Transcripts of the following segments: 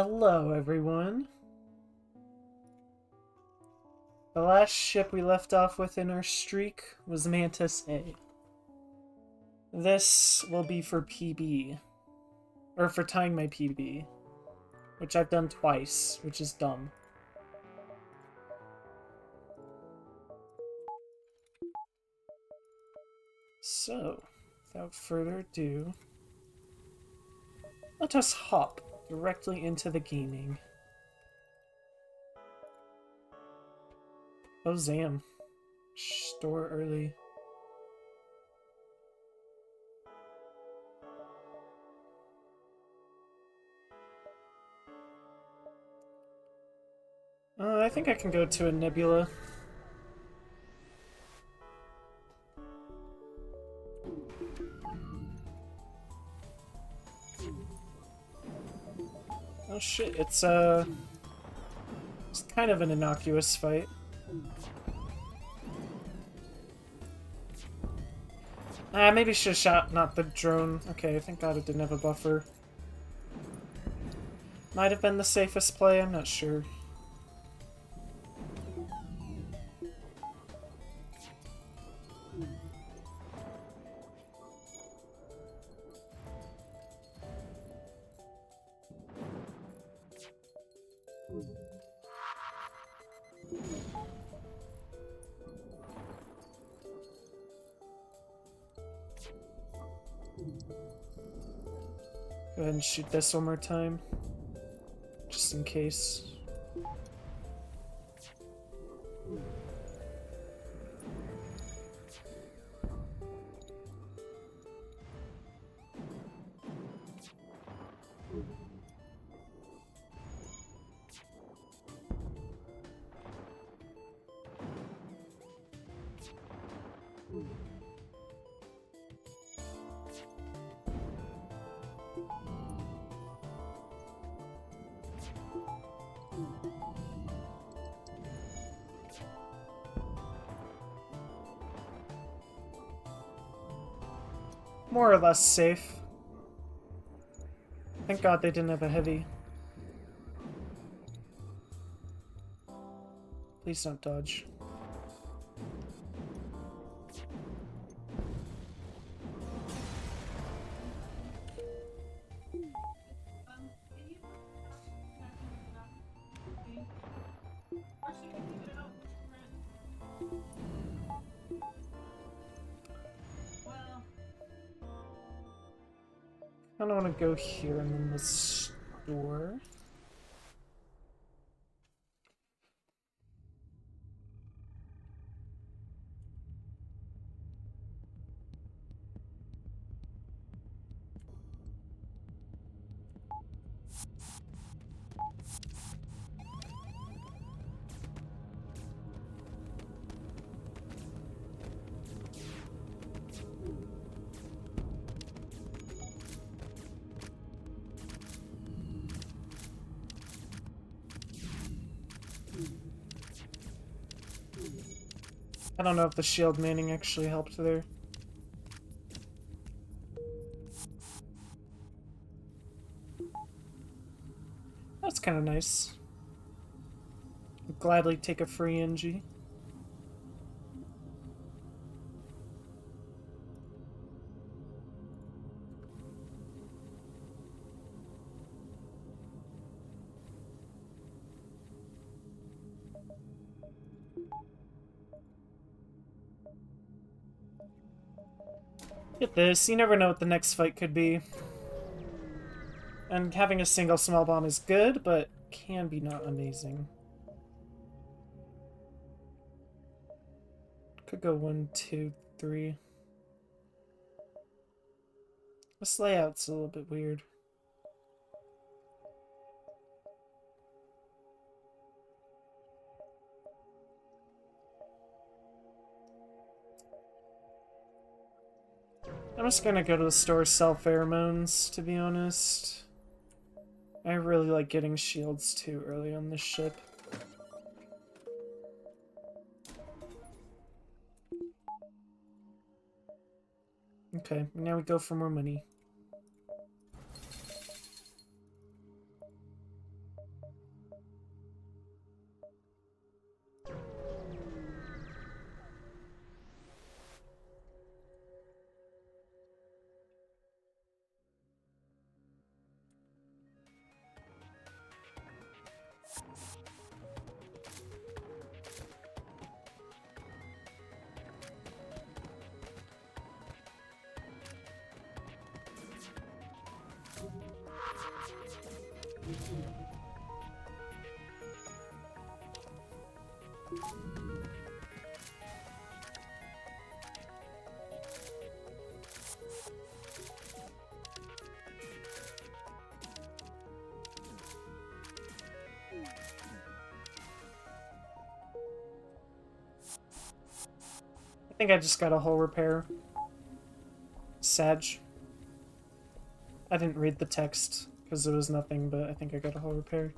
Hello, everyone. The last ship we left off with in our streak was Mantis A. This will be for PB. Or for tying my PB. Which I've done twice, which is dumb. So, without further ado, let us hop directly into the gaming. Oh, Zam. Store early. I think I can go to a nebula. Oh shit, it's kind of an innocuous fight. Maybe should have shot not the drone. Okay, thank god it didn't have a buffer. Might have been the safest play, I'm not sure. Go ahead and shoot this one more time. Just in case. More or less safe. Thank god they didn't have a heavy. Please don't dodge. I don't want to go here and then the store. I don't know if the shield manning actually helped there. That's kind of nice. I'd gladly take a free NG. Get this, you never know what the next fight could be. And having a single small bomb is good, but can be not amazing. Could go 1, 2, 3. This layout's a little bit weird. I'm just gonna go to the store, sell pheromones, to be honest. I really like getting shields too early on this ship. Okay, now we go for more money. I think I just got a hull repair. Sag. I didn't read the text because it was nothing, but I think I got a hull repair.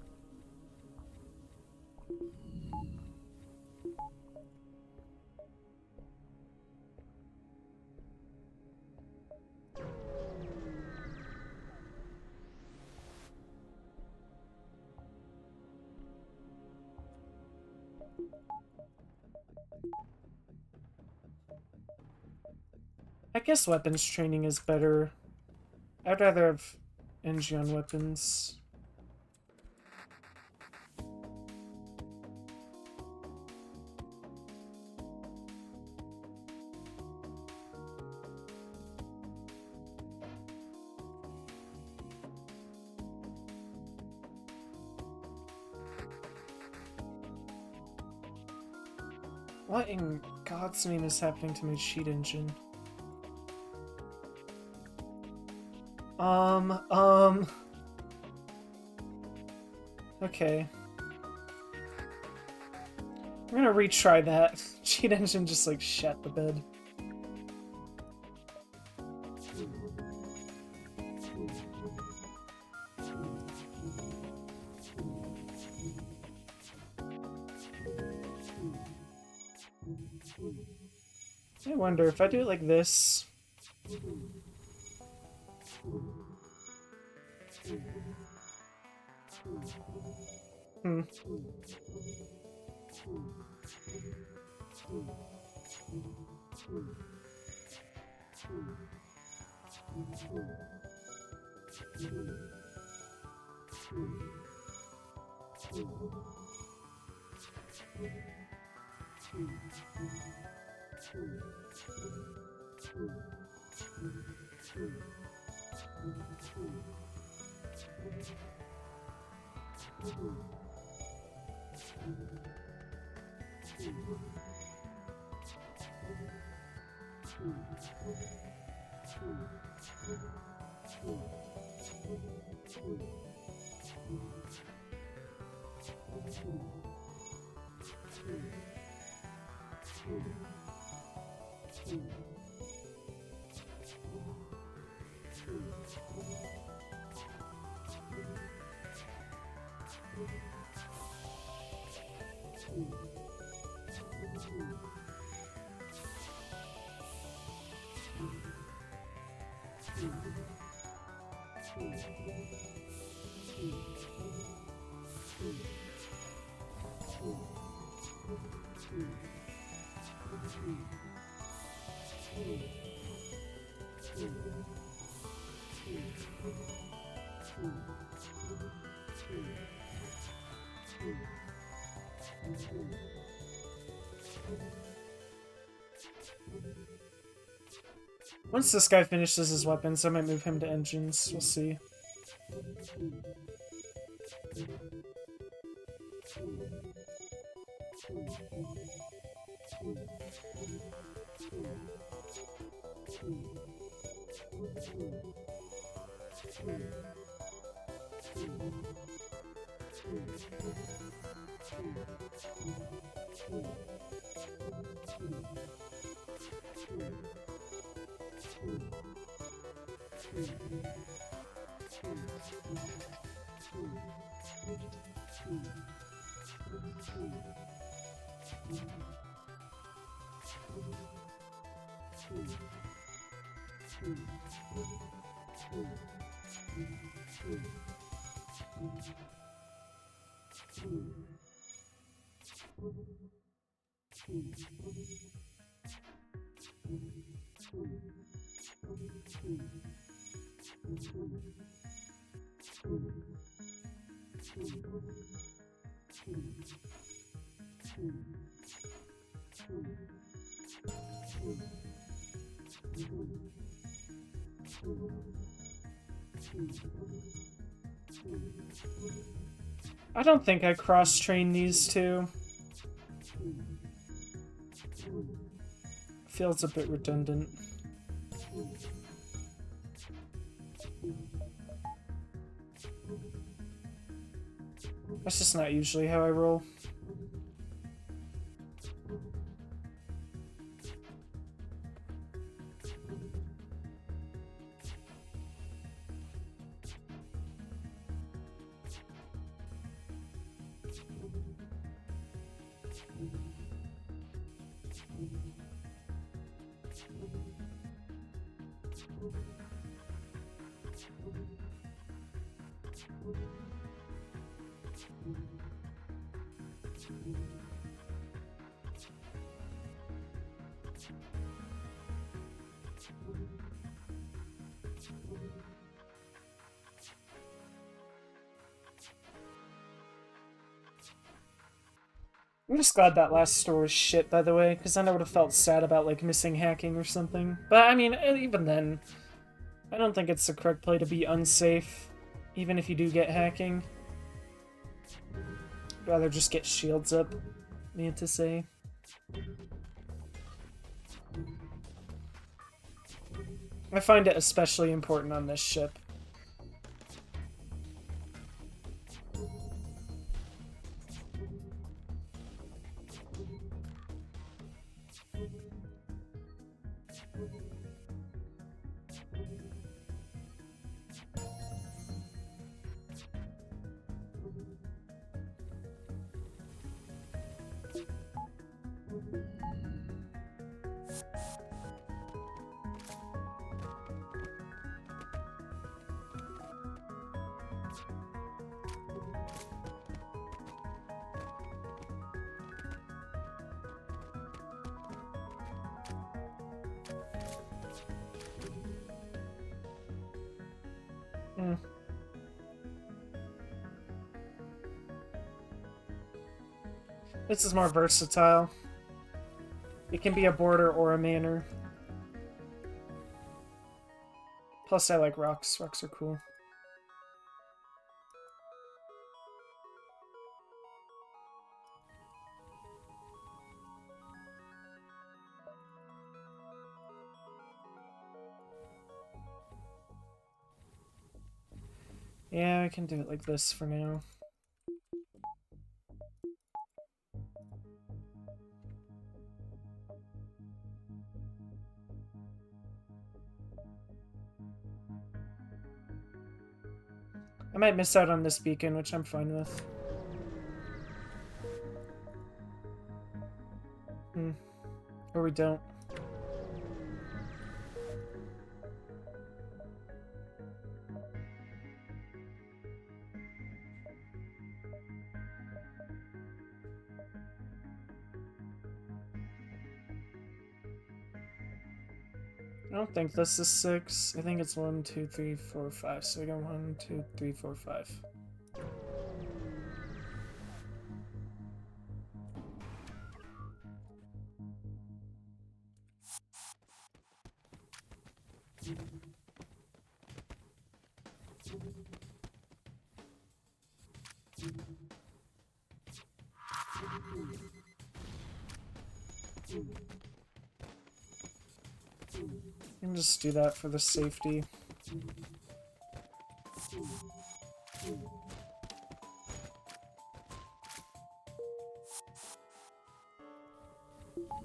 I guess weapons training is better. I'd rather have NG on weapons. What in God's name is happening to my cheat engine? Okay. I'm gonna retry that. Cheat engine just like shat the bed. I wonder if I do it like this. Hmm. Once this guy finishes his weapons, I might move him to engines. We'll see. I don't think I cross-train these two. Feels a bit redundant. That's just not usually how I roll. I'm just glad that last store was shit, by the way, because then I would have felt sad about, like, missing hacking or something. But, I mean, even then, I don't think it's the correct play to be unsafe, even if you do get hacking. I'd rather just get shields up, Mantis A. I find it especially important on this ship. This is more versatile. It can be a border or a manor. Plus, I like rocks. Rocks are cool. Yeah, I can do it like this for now. I might miss out on this beacon, which I'm fine with. Or we don't. I don't think this is 6. I think it's 1, 2, 3, 4, 5. So we go 1, 2, 3, 4, 5. You can just do that for the safety.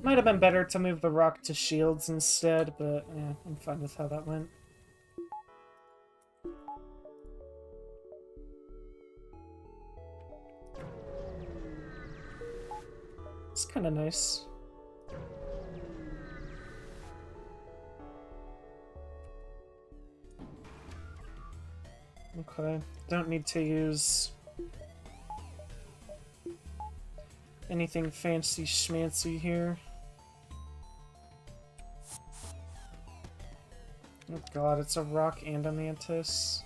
Might have been better to move the rock to shields instead, but yeah, I'm fine with how that went. It's kind of nice. Okay, don't need to use anything fancy schmancy here. Oh god, it's a rock and a mantis.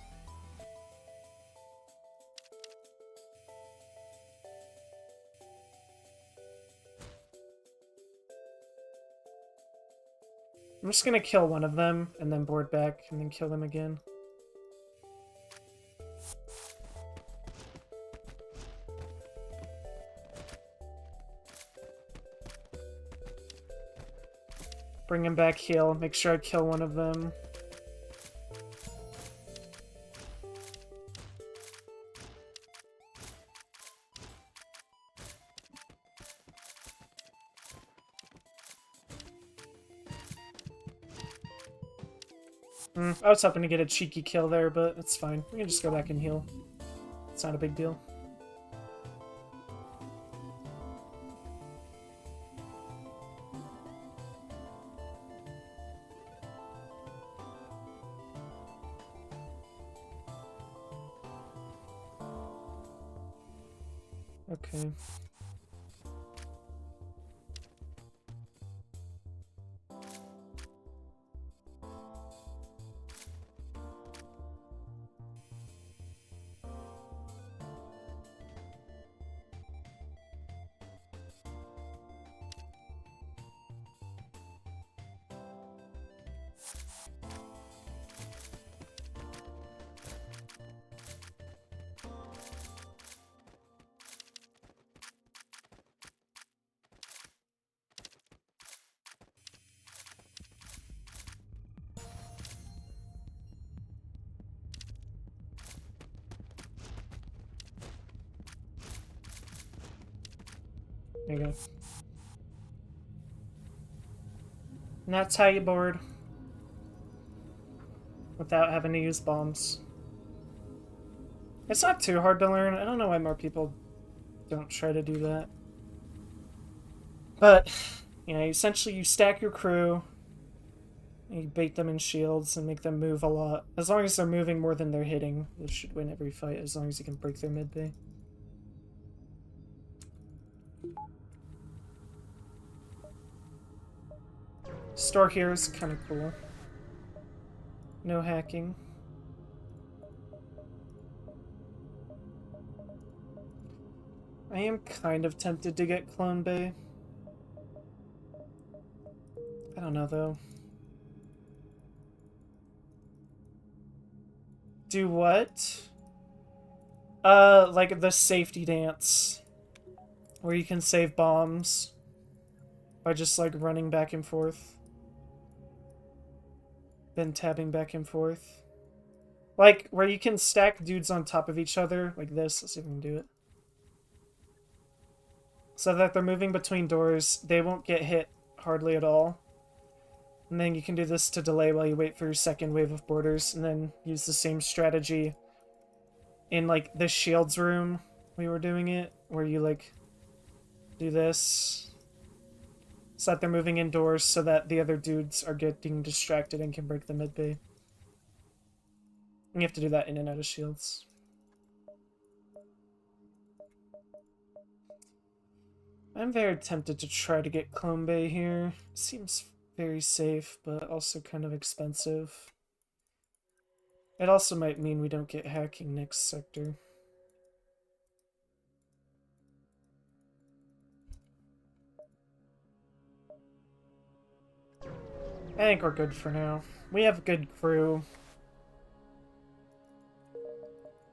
I'm just gonna kill one of them, and then board back, and then kill them again. Bring him back, heal. Make sure I kill one of them. I was hoping to get a cheeky kill there, but it's fine. We can just go back and heal. It's not a big deal. Okay. There you go. And that's how you board. Without having to use bombs. It's not too hard to learn. I don't know why more people don't try to do that. But, you know, essentially you stack your crew, you bait them in shields and make them move a lot. As long as they're moving more than they're hitting, you should win every fight, as long as you can break their mid-bay. Store here is kind of cool. No hacking. I am kind of tempted to get Clone Bay. I don't know, though. Do what? Like the safety dance. Where you can save bombs. By just, like, running back and forth. Then tabbing back and forth. Like, where you can stack dudes on top of each other, like this. Let's see if we can do it. So that they're moving between doors, they won't get hit hardly at all. And then you can do this to delay while you wait for your second wave of boarders, and then use the same strategy in, like, the shields room we were doing it, where you, like, do this. So that they're moving indoors so that the other dudes are getting distracted and can break the mid-bay. And you have to do that in and out of shields. I'm very tempted to try to get Clone Bay here. Seems very safe, but also kind of expensive. It also might mean we don't get hacking next sector. I think we're good for now. We have a good crew.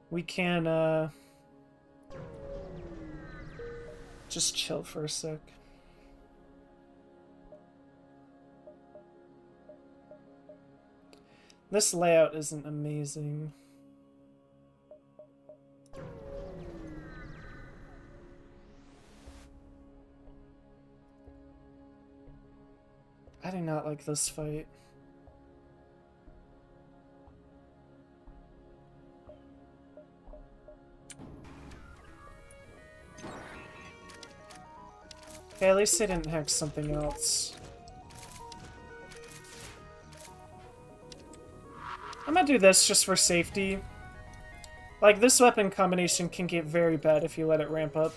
We can, just chill for a sec. This layout isn't amazing. I do not like this fight. Okay, at least they didn't hack something else. I'm gonna do this just for safety. Like, this weapon combination can get very bad if you let it ramp up.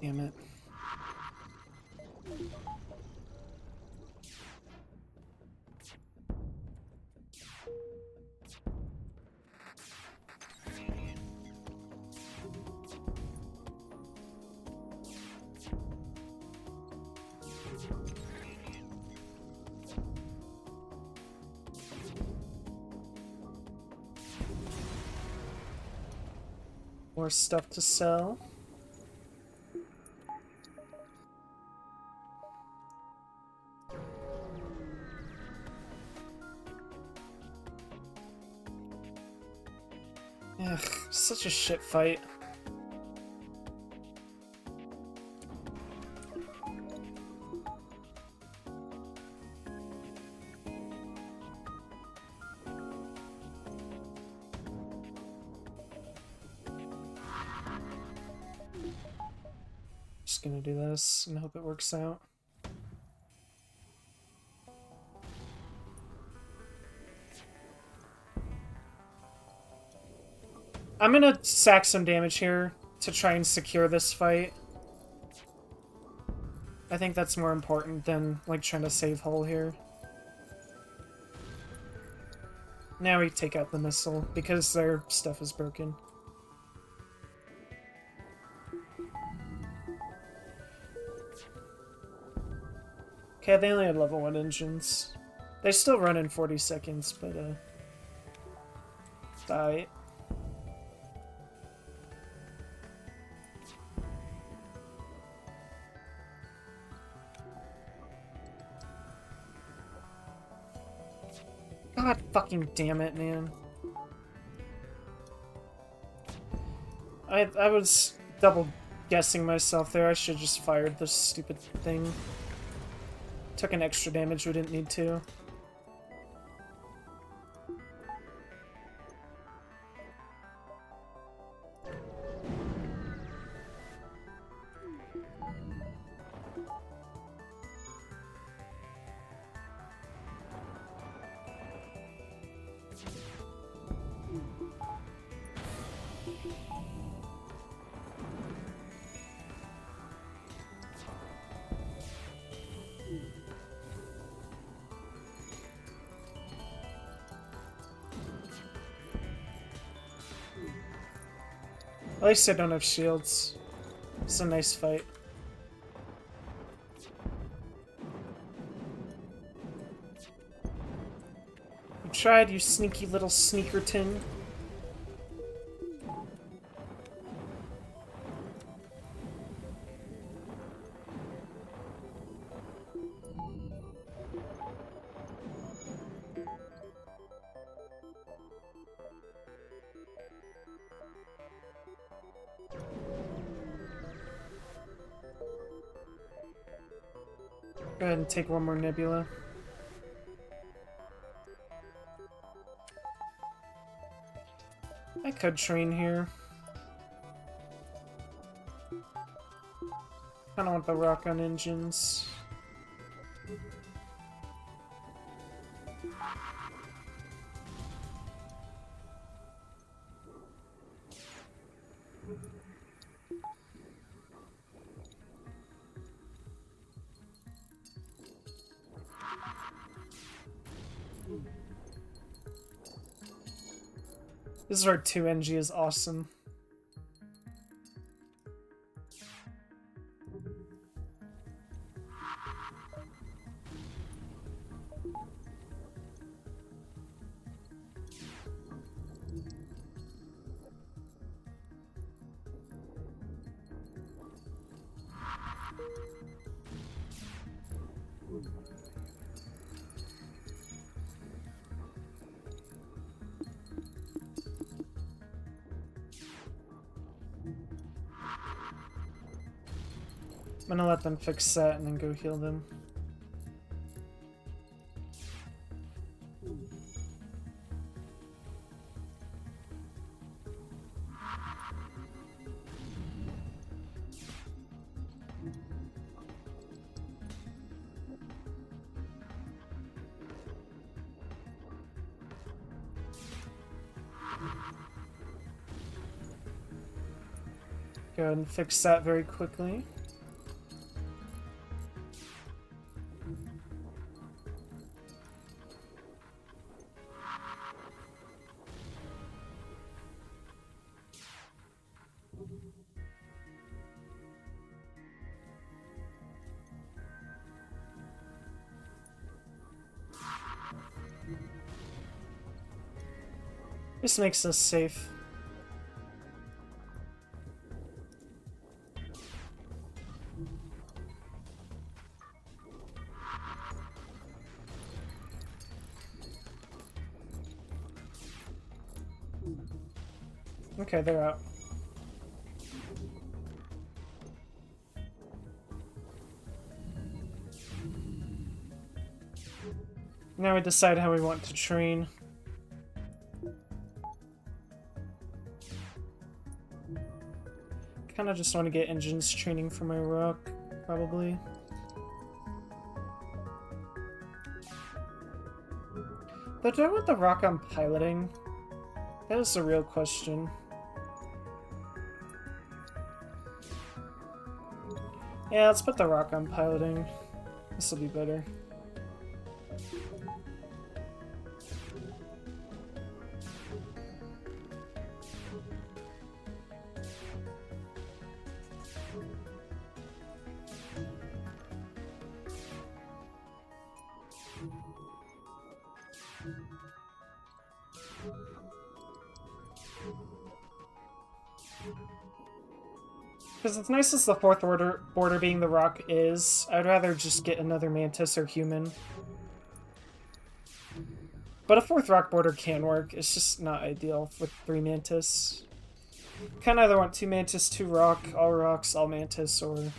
Damn it. More stuff to sell. Ugh, such a shit fight. Just gonna do this and hope it works out. I'm gonna sack some damage here to try and secure this fight. I think that's more important than, like, trying to save hull here. Now we take out the missile, because their stuff is broken. Okay, they only had level 1 engines. They still run in 40 seconds, but, die. God fucking damn it, man. I was double guessing myself there. I should have just fired this stupid thing. Took an extra damage we didn't need to. At least I don't have shields. It's a nice fight. You tried, you sneaky little sneakerton. Go ahead and take one more nebula. I could train here. Kinda want the rock on engines. This is where 2NG is awesome. I'm gonna let them fix that and then go heal them. Go ahead and fix that very quickly. This makes us safe. Okay, they're out. Now we decide how we want to train. Kind of just want to get engines training for my rock, probably. But do I want the rock on piloting? That is the real question. Yeah, let's put the rock on piloting. This will be better. Because as nice as the fourth border being the rock is, I'd rather just get another Mantis or human. But a fourth rock border can work, it's just not ideal with 3 Mantis. Kinda either want 2 Mantis, 2 rock, all rocks, all Mantis, or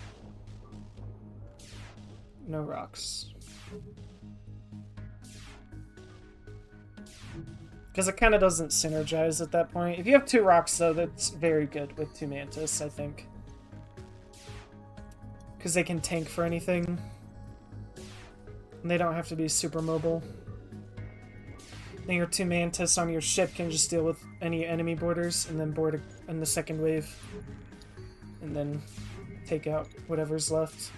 no rocks. Because it kind of doesn't synergize at that point. If you have 2 rocks, though, that's very good with 2 Mantis, I think. Because they can tank for anything. And they don't have to be super mobile. Then your 2 Mantis on your ship can just deal with any enemy borders, and then board in the second wave. And then take out whatever's left.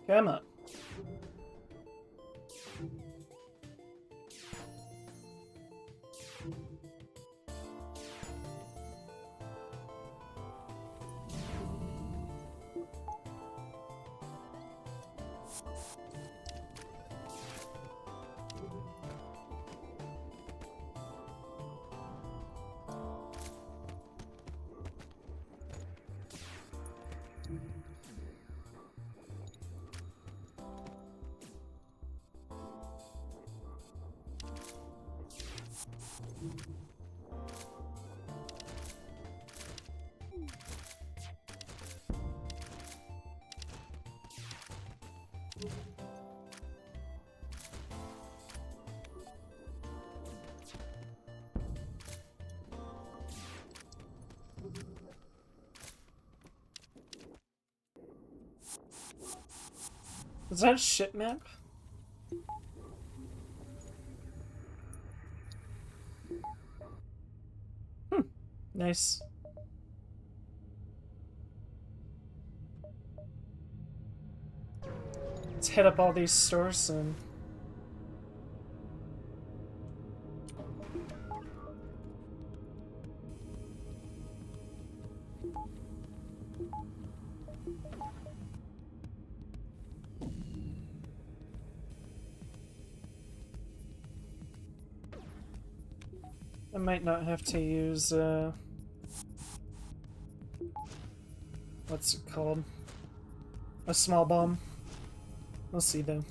Come on. Is that a ship map? Nice. hit up all these stores soon. I might not have to use, what's it called? A small bomb. We'll see, though.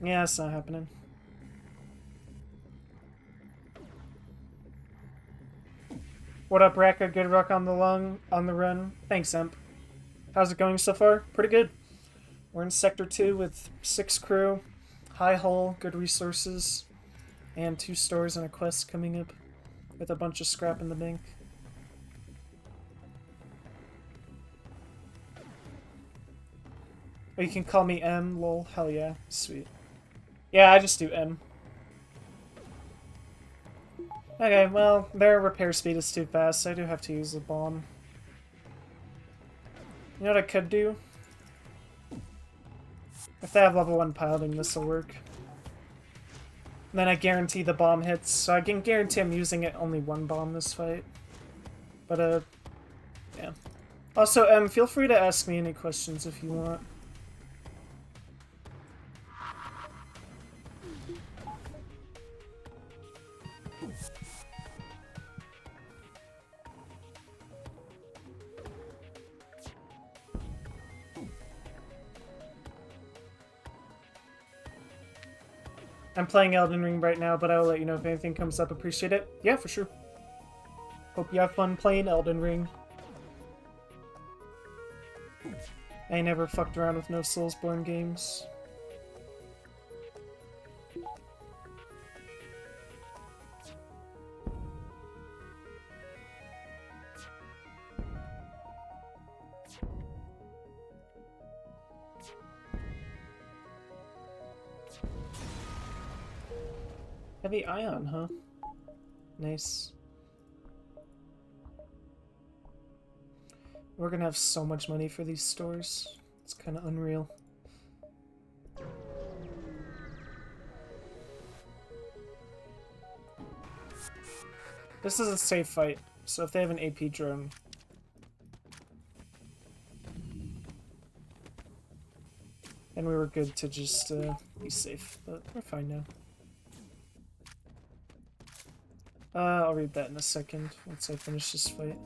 Yeah, it's not happening. What up, Raka? Good luck on the run. Thanks, Emp. How's it going so far? Pretty good. We're in Sector 2 with 6 crew, high hull, good resources, and 2 stores and a quest coming up with a bunch of scrap in the bank. Oh, you can call me M, lol. Hell yeah. Sweet. Yeah, I just do M. Okay, well, their repair speed is too fast, so I do have to use a bomb. You know what I could do? If they have level 1 piloting, this will work. And then I guarantee the bomb hits, so I can guarantee I'm using it only 1 bomb this fight. But, yeah. Also, feel free to ask me any questions if you want. I'm playing Elden Ring right now, but I will let you know if anything comes up. Appreciate it. Yeah, for sure. Hope you have fun playing Elden Ring. I ain't never fucked around with no Soulsborne games. Heavy ion, huh? Nice. We're gonna have so much money for these stores. It's kind of unreal. This is a safe fight, so if they have an AP drone... then we were good to just be safe, but we're fine now. I'll read that in a second, once I finish this fight.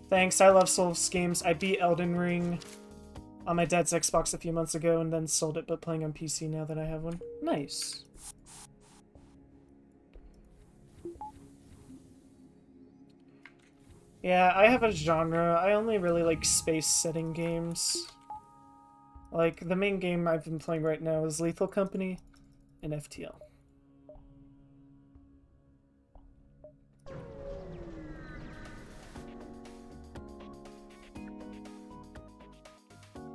Thanks, I love Souls games. I beat Elden Ring on my dad's Xbox a few months ago and then sold it, but playing on PC now that I have one. Nice. Yeah, I have a genre. I only really like space setting games. Like, the main game I've been playing right now is Lethal Company and FTL.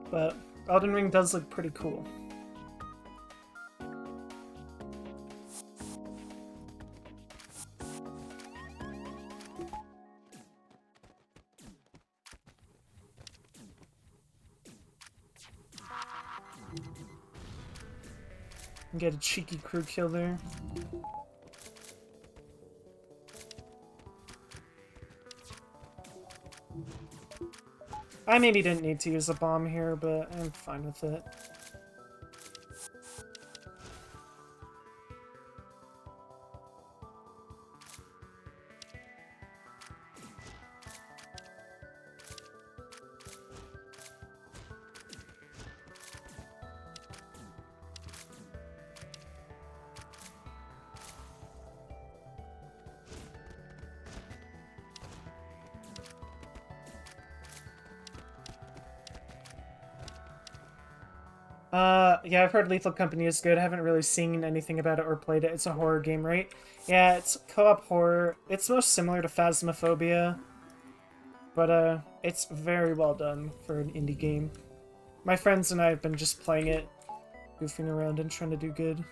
But Elden Ring does look pretty cool. Get a cheeky crew kill there. I maybe didn't need to use a bomb here, but I'm fine with it. Yeah, I've heard Lethal Company is good. I haven't really seen anything about it or played it. It's a horror game, right? Yeah, it's co-op horror. It's most similar to Phasmophobia, but it's very well done for an indie game. My friends and I have been just playing it, goofing around and trying to do good.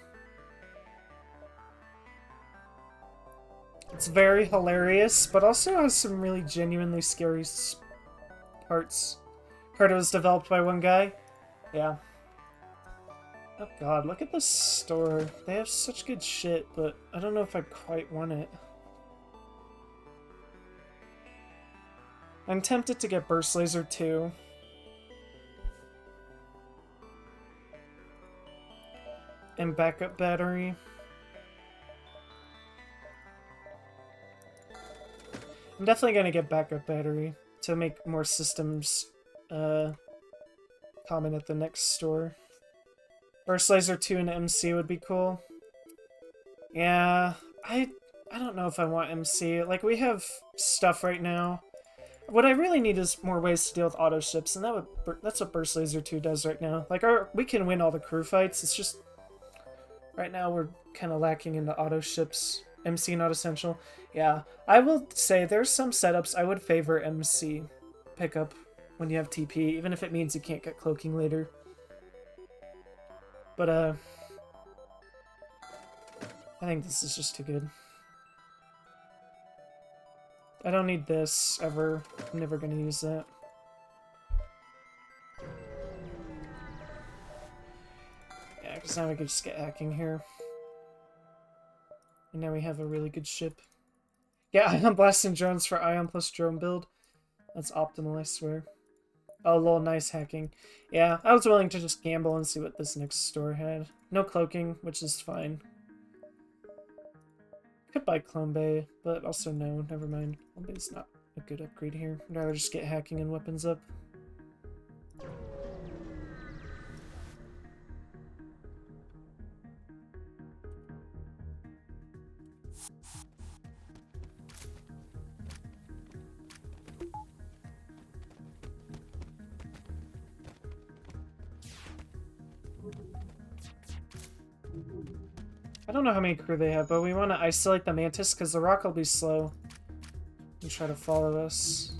It's very hilarious, but also has some really genuinely scary parts. Heard it was developed by one guy. Yeah. Oh god, look at this store. They have such good shit, but I don't know if I quite want it. I'm tempted to get Burst Laser 2. And backup battery. I'm definitely gonna get backup battery to make more systems common at the next store. Burst Laser 2 and MC would be cool. Yeah, I don't know if I want MC. Like, we have stuff right now. What I really need is more ways to deal with auto ships, and that's what Burst Laser 2 does right now. Like, we can win all the crew fights, it's just... Right now we're kind of lacking in the auto ships. MC not essential. Yeah, I will say there's some setups I would favor MC pickup when you have TP, even if it means you can't get cloaking later. But, I think this is just too good. I don't need this, ever. I'm never gonna use that. Yeah, because now we can just get hacking here. And now we have a really good ship. Yeah, Ion blasting drones for Ion plus drone build. That's optimal, I swear. Oh, lol, nice hacking. Yeah, I was willing to just gamble and see what this next store had. No cloaking, which is fine. Could buy Clone Bay, but also no, never mind. Clone Bay's not a good upgrade here. I'd rather just get hacking and weapons up. I don't know how many crew they have, but we want to isolate the Mantis because the rock will be slow and try to follow us.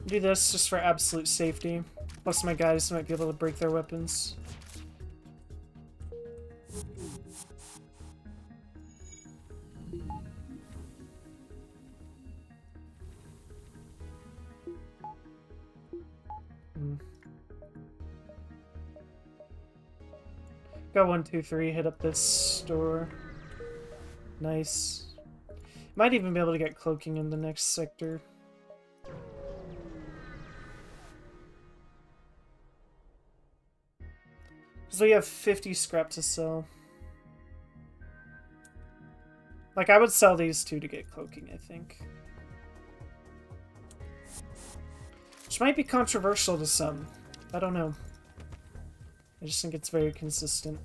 Do this just for absolute safety. Plus my guys might be able to break their weapons. Got 1, 2, 3, hit up this store. Nice. Might even be able to get cloaking in the next sector. Because we have 50 scrap to sell. Like, I would sell these two to get cloaking, I think. Which might be controversial to some. I don't know. I just think it's very consistent.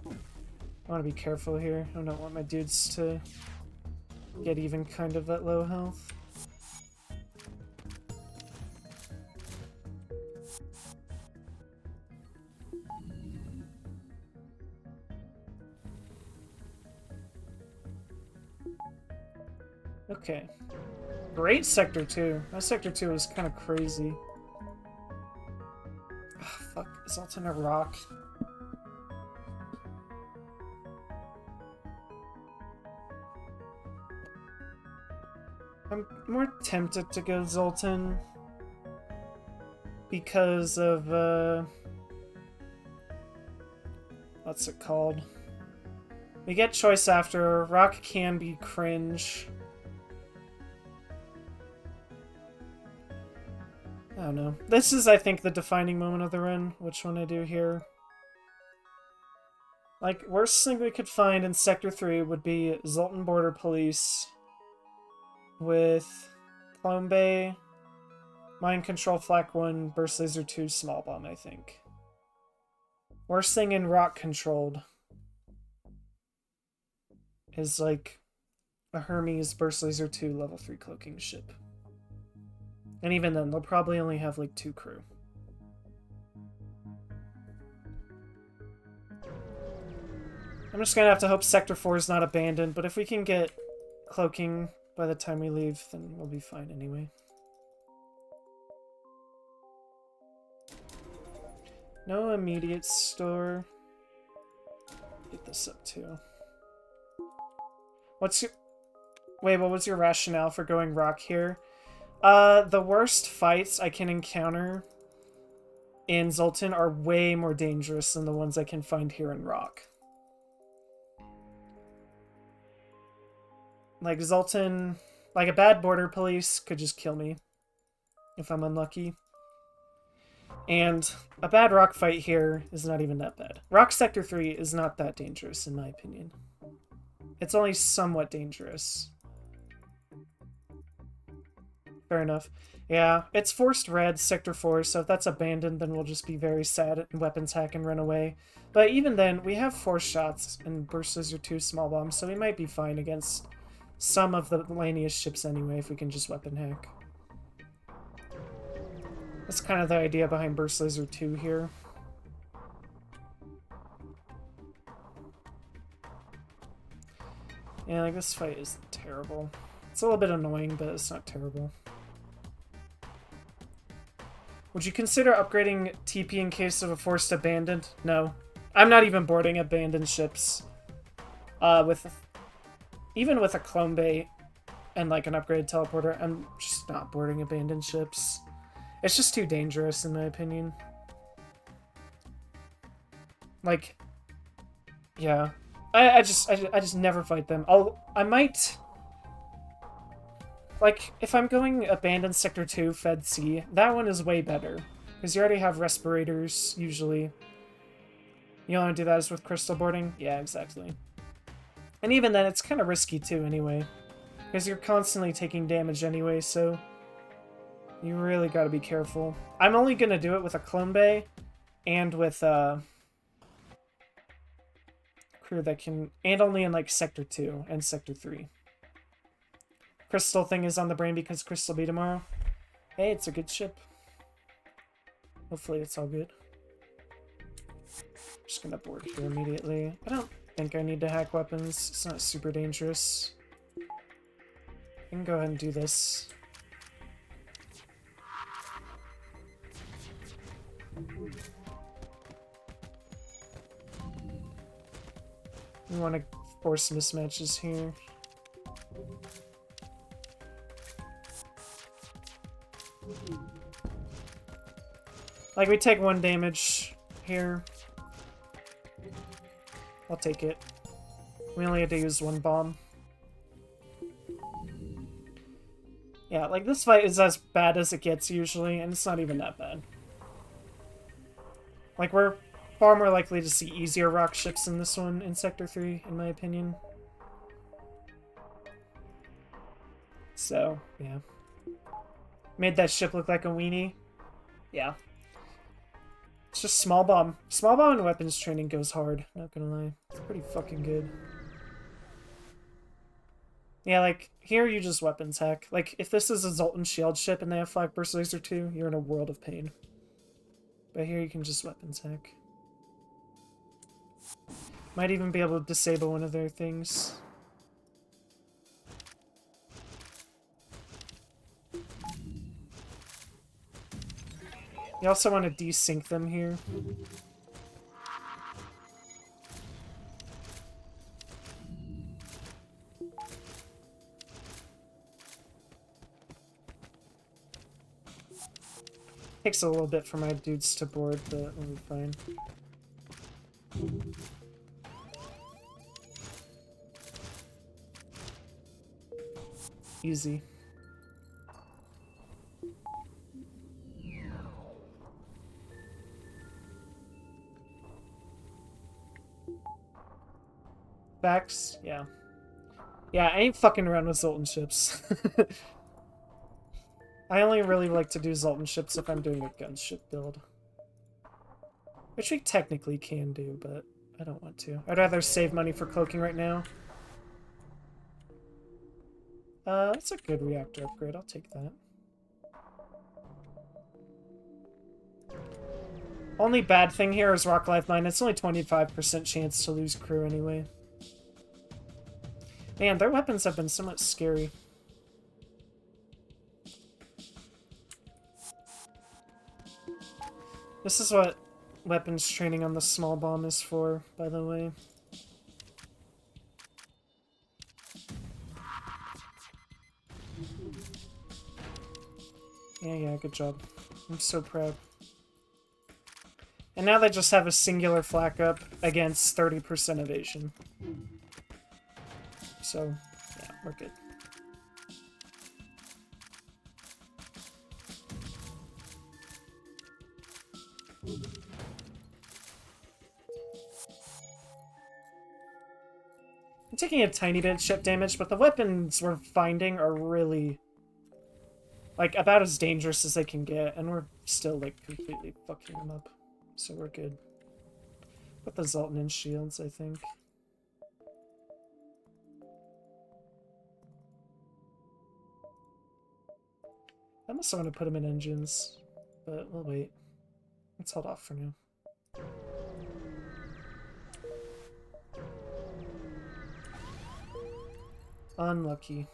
I want to be careful here. I don't want my dudes to get even kind of at low health. Okay. Great Sector 2. That Sector 2 is kind of crazy. Oh, fuck. It's all in a rock. I'm more tempted to go Zoltan because of, what's it called? We get choice after. Rock can be cringe. I don't know. This is, I think, the defining moment of the run. Which one I do here? Like, worst thing we could find in Sector 3 would be Zoltan Border Police with Clone Bay, Mind Control Flak 1, Burst Laser 2, Small Bomb, I think. Worst thing in rock controlled is like a Hermes Burst Laser 2 level 3 cloaking ship. And even then, they'll probably only have like 2 crew. I'm just gonna have to hope Sector 4 is not abandoned, but if we can get cloaking by the time we leave, then we'll be fine anyway. No immediate store. Get this up too. What's your... Wait, what was your rationale for going rock here? The worst fights I can encounter in Zoltan are way more dangerous than the ones I can find here in rock. Like Zoltan, like a bad border police could just kill me if I'm unlucky. And a bad rock fight here is not even that bad. Rock Sector 3 is not that dangerous, in my opinion. It's only somewhat dangerous. Fair enough. Yeah, it's forced red, Sector 4, so if that's abandoned, then we'll just be very sad and weapons hack and run away. But even then, we have force shots and Burst Laser 2 small bombs, so we might be fine against some of the laniest ships anyway if we can just weapon hack. That's kind of the idea behind Burst Laser 2 here. Yeah, like this fight is terrible. It's a little bit annoying, but it's not terrible. Would you consider upgrading TP in case of a forced abandoned? No. I'm not even boarding abandoned ships. Even with a clone bay and like an upgraded teleporter, I'm just not boarding abandoned ships. It's just too dangerous, in my opinion. Like, yeah, I just never fight them. I might, like, if I'm going abandoned Sector 2 Fed C, that one is way better because you already have respirators usually. You only do that as with crystal boarding? Yeah, exactly. And even then, it's kind of risky too, anyway, because you're constantly taking damage anyway, so you really gotta be careful. I'm only gonna do it with a clone bay and with crew that can, and only in like Sector 2 and Sector 3. Crystal thing is on the brain because Crystal B tomorrow. Hey, it's a good ship. Hopefully it's all good. Just gonna board here immediately. I don't think I need to hack weapons. It's not super dangerous. I can go ahead and do this. We want to force mismatches here. Like, we take 1 damage here. I'll take it. We only had to use 1 bomb. Yeah, like, this fight is as bad as it gets usually, and it's not even that bad. Like, we're far more likely to see easier rock ships in this one in Sector 3, in my opinion. So, yeah. Made that ship look like a weenie. Yeah. It's just small bomb. Small bomb and weapons training goes hard, not gonna lie. It's pretty fucking good. Yeah, like, here you just weapons hack. Like, if this is a Zoltan shield ship and they have Flak Burst Laser 2, you're in a world of pain. But here you can just weapons hack. Might even be able to disable one of their things. You also want to desync them here. Takes a little bit for my dudes to board, but we'll be fine. Easy. Facts? Yeah. Yeah, I ain't fucking around with Zoltan ships. I only really like to do Zoltan ships if I'm doing a gunship build. Which we technically can do, but I don't want to. I'd rather save money for cloaking right now. That's a good reactor upgrade. I'll take that. Only bad thing here is Rock Life Mine. It's only 25% chance to lose crew anyway. Man, their weapons have been somewhat scary. This is what weapons training on the small bomb is for, by the way. Yeah, good job. I'm so proud. And now they just have a singular flak up against 30% evasion. So, yeah, we're good. I'm taking a tiny bit of ship damage, but the weapons we're finding are really, like, about as dangerous as they can get, and we're still, like, completely fucking them up. So we're good. Put the Zoltan in shields, I think. I also want to put them in engines, but we'll wait. Let's hold off for now. Unlucky.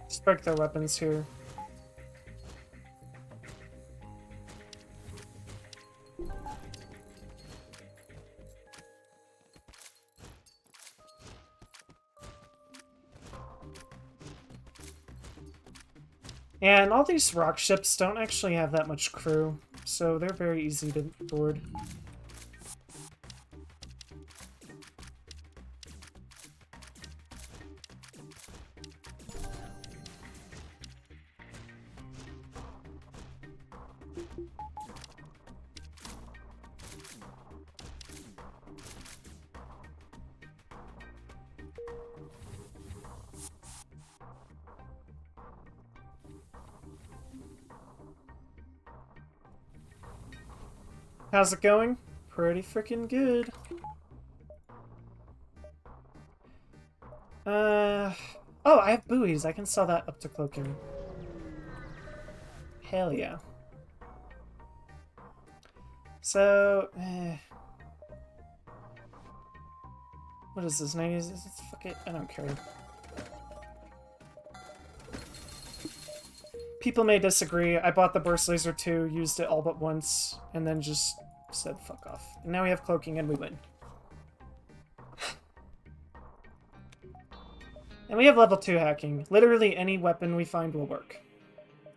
Just break their weapons here. And all these rock ships don't actually have that much crew, so they're very easy to board. How's it going? Pretty freaking good. Oh, I have buoys. I can sell that up to cloaking. Hell yeah. So, what is this? 90s? Fuck it. I don't care. People may disagree. I bought the Burst Laser 2, used it all but once, and then just said fuck off. And now we have cloaking and we win. And we have level 2 hacking. Literally any weapon we find will work.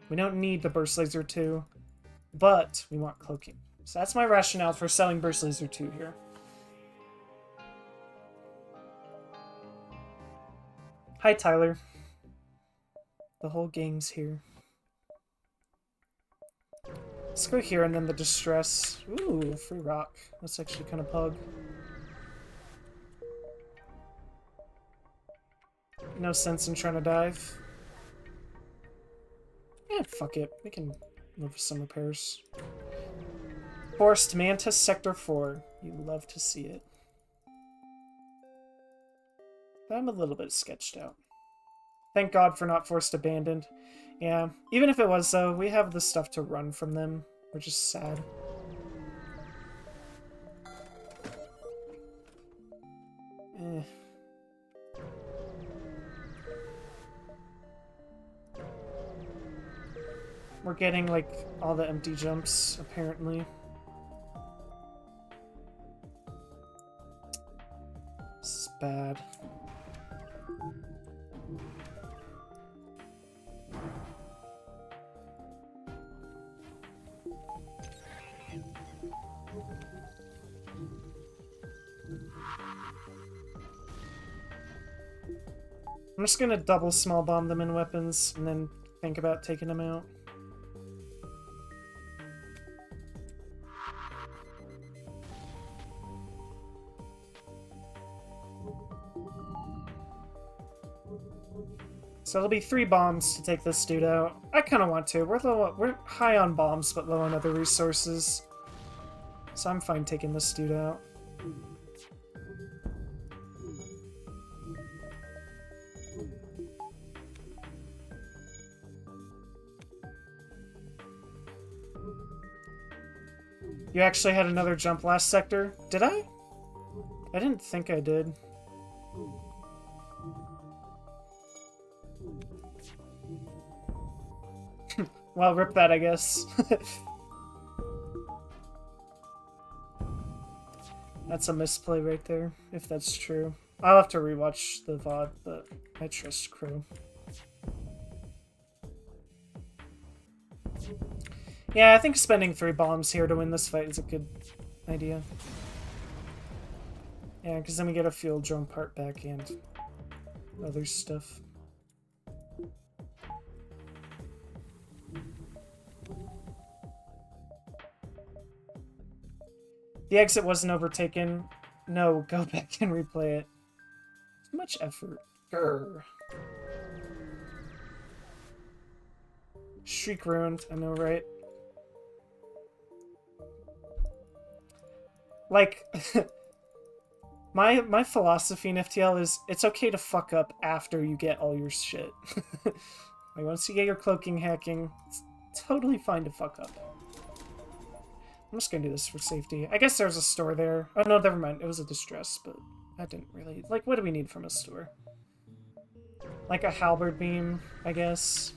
We don't need the Burst Laser 2, but we want cloaking. So that's my rationale for selling Burst Laser 2 here. Hi, Tyler. The whole gang's here. Let's go here and then the Distress. Ooh, free rock. That's actually kind of pug. No sense in trying to dive. Yeah, fuck it. We can move some repairs. Forced Mantis Sector 4. You love to see it. I'm a little bit sketched out. Thank God for not Forced Abandoned. Yeah, even if it was though, we have the stuff to run from them. We're just sad. Eh. We're getting, like, all the empty jumps, apparently. bad. I'm just gonna double small bomb them in weapons and then think about taking them out. So it'll be 3 bombs to take this dude out. I kind of want to. We're high on bombs, but low on other resources. So I'm fine taking this dude out. You actually had another jump last sector? Did I? I didn't think I did. Well, rip that, I guess. That's a misplay right there, if that's true. I'll have to rewatch the VOD, but I trust Crow. Yeah, I think spending 3 bombs here to win this fight is a good idea. Yeah, because then we get a fuel drone part back and other stuff. The exit wasn't overtaken. No, go back and replay it. Too much effort. Grr. Shriek ruined, I know, right? Like, my philosophy in FTL is it's okay to fuck up after you get all your shit. Like, once you get your cloaking hacking, it's totally fine to fuck up. I'm just gonna do this for safety. I guess there's a store there. Oh no, never mind. It was a distress, but I didn't really... Like, what do we need from a store? Like a halberd beam, I guess.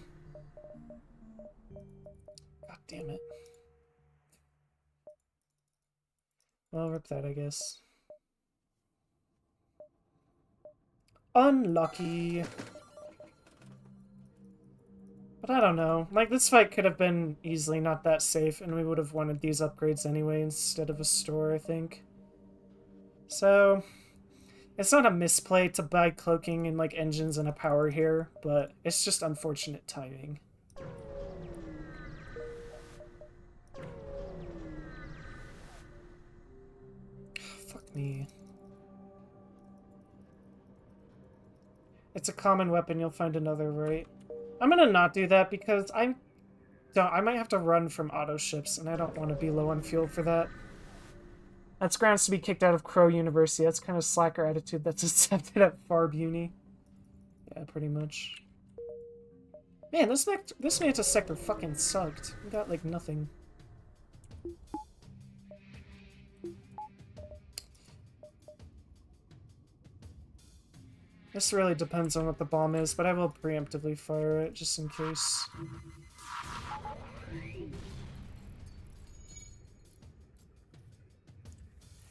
God damn it. Well, rip that, I guess. Unlucky. But I don't know. Like, this fight could have been easily not that safe, and we would have wanted these upgrades anyway instead of a store, I think. So, it's not a misplay to buy cloaking and, like, engines and a power here, but it's just unfortunate timing. Fuck me. It's a common weapon, you'll find another, right? I'm gonna not do that because I might have to run from auto ships, and I don't want to be low on fuel for that. That's grounds to be kicked out of Crow University. That's kind of slacker attitude that's accepted at Farb Uni. Yeah, pretty much. Man, this Mantis sector fucking sucked. We got, like, nothing. This really depends on what the bomb is, but I will preemptively fire it, just in case.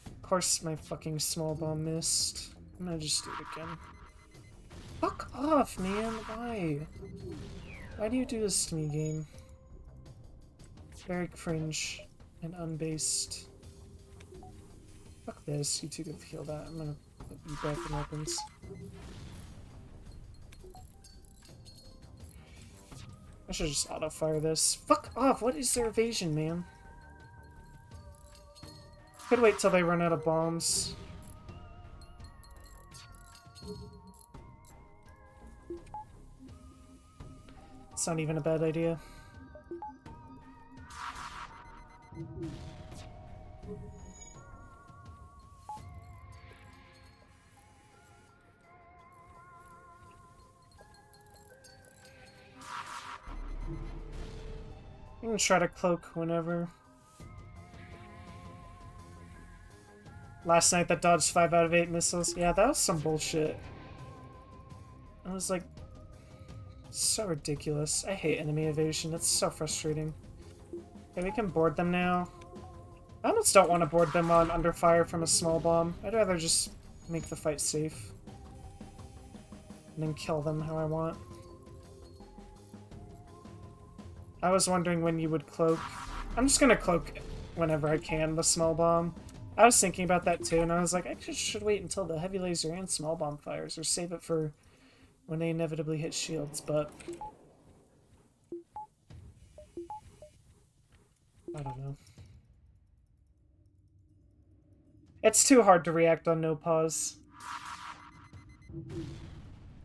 Of course my fucking small bomb missed. I'm gonna just do it again. Fuck off, man! Why? Why do you do this to me, game? Very cringe and unbased. Fuck this, you two can feel that. I'm gonna put you back in weapons. I should just auto-fire this. Fuck off! What is their evasion, man? Could wait till they run out of bombs. It's not even a bad idea. You can try to cloak whenever. Last night that dodged 5 out of 8 missiles. Yeah, that was some bullshit. I was like, so ridiculous. I hate enemy evasion. It's so frustrating. Okay, we can board them now. I almost don't want to board them on under fire from a small bomb. I'd rather just make the fight safe. And then kill them how I want. I was wondering when you would cloak. I'm just gonna cloak whenever I can, the small bomb. I was thinking about that too, and I was like, I should wait until the heavy laser and small bomb fires, or save it for when they inevitably hit shields, but I don't know. It's too hard to react on no pause.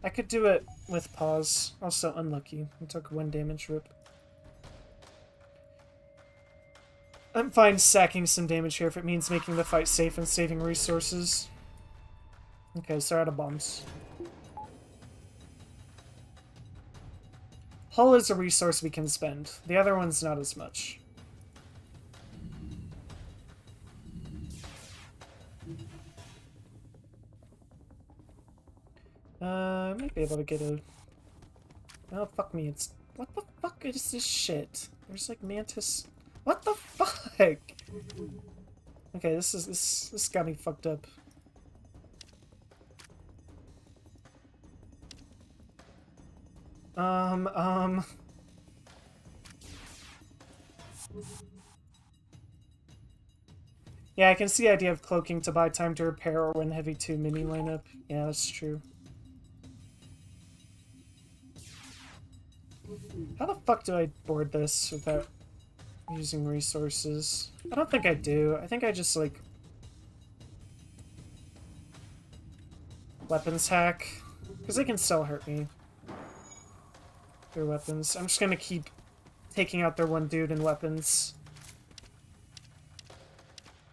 I could do it with pause. Also unlucky. I took 1 damage rip. I'm fine sacking some damage here if it means making the fight safe and saving resources. Okay, so out of bombs. Hull is a resource we can spend. The other one's not as much. I might be able to get a... Oh, fuck me, it's... What the fuck is this shit? There's like Mantis... What the fuck? Okay, this got me fucked up. Yeah, I can see the idea of cloaking to buy time to repair or when heavy 2 mini lineup. Yeah, that's true. How the fuck do I board this without using resources? I don't think I do. I think I just, like... weapons hack. Because they can still hurt me. Their weapons. I'm just gonna keep taking out their one dude in weapons.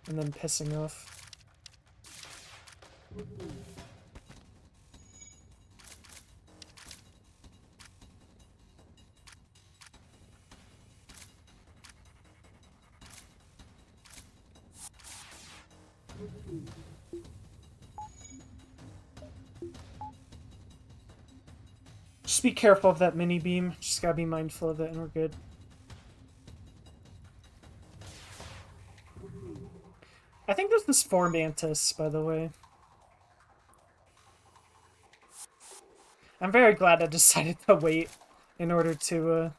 And then pissing off. Just be careful of that mini beam. Just gotta be mindful of it and we're good. I think there's this 4 Mantis, by the way. I'm very glad I decided to wait in order to,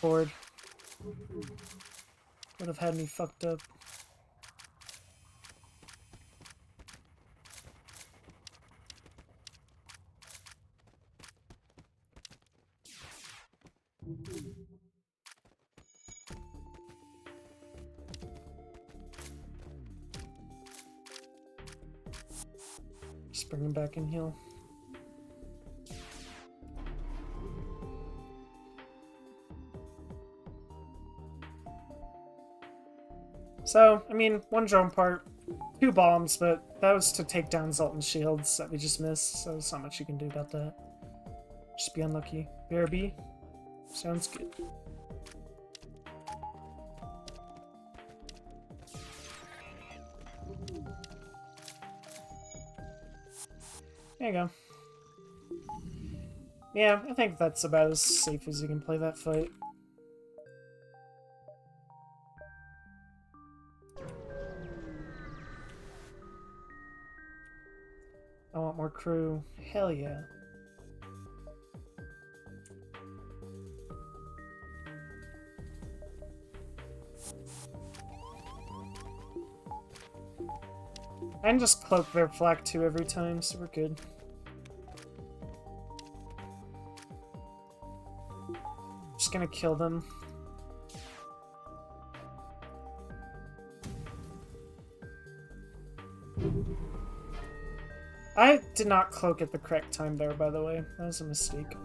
board. Would have had me fucked up. Just bring him back and heal. So, I mean, 1 drone part, 2 bombs, but that was to take down Zoltan's shields that we just missed, so there's not much you can do about that. Just be unlucky. BRB? Sounds good. There you go. Yeah, I think that's about as safe as you can play that fight. I want more crew. Hell yeah. I can just cloak their flak 2 every time, so we're good. Just gonna kill them. I did not cloak at the correct time there, by the way. That was a mistake.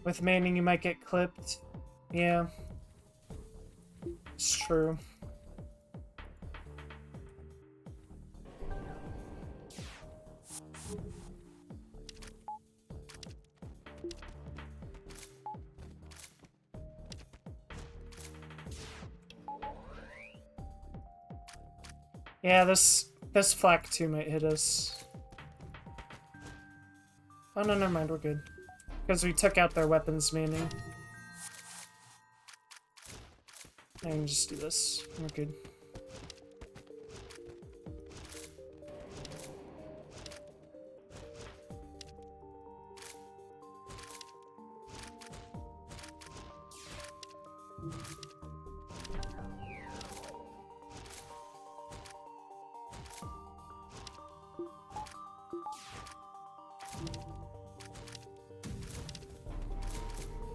With manning, you might get clipped. Yeah. It's true. Yeah, this flak 2 might hit us. Oh no, never mind, we're good. Because we took out their weapons manning. I can just do this. We're good.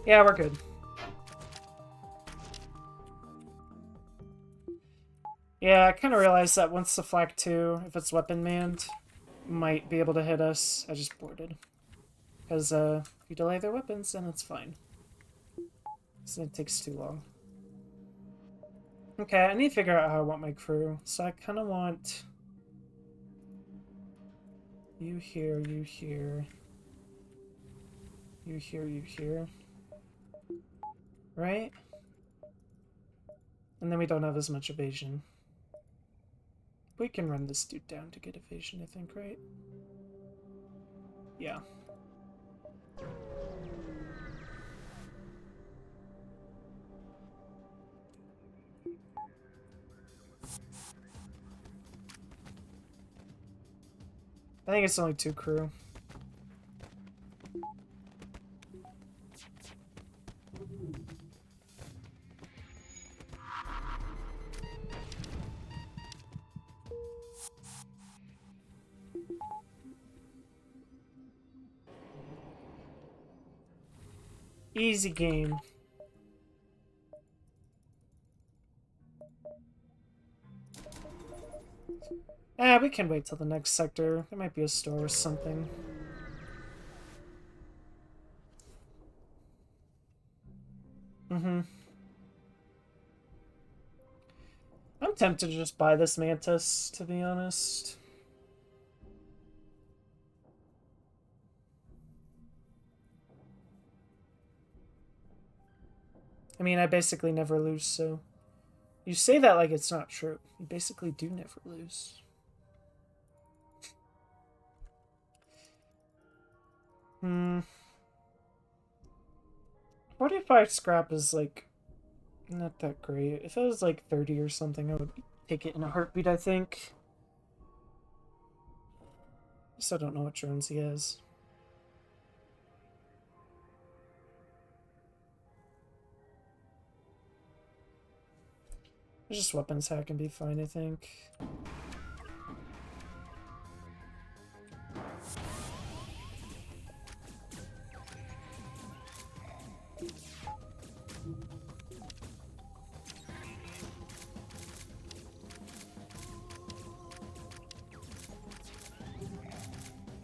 Yeah, we're good. Yeah, I kind of realized that once the flak 2, if it's weapon manned, might be able to hit us. I just boarded. Because if you delay their weapons, then it's fine. So it takes too long. Okay, I need to figure out how I want my crew. So I kind of want you here, you here, you here, you here. Right? And then we don't have as much evasion. We can run this dude down to get evasion, I think, right? Yeah. I think it's only 2 crew. Easy game. We can wait till the next sector. There might be a store or something. Mm-hmm. I'm tempted to just buy this Mantis, to be honest. I mean, I basically never lose, so... You say that like it's not true. You basically do never lose. Hmm. 45 scrap is, like, not that great. If it was, like, 30 or something, I would take it in a heartbeat, I think. Just I don't know what drones he has. Just weapons hack and be fine, I think.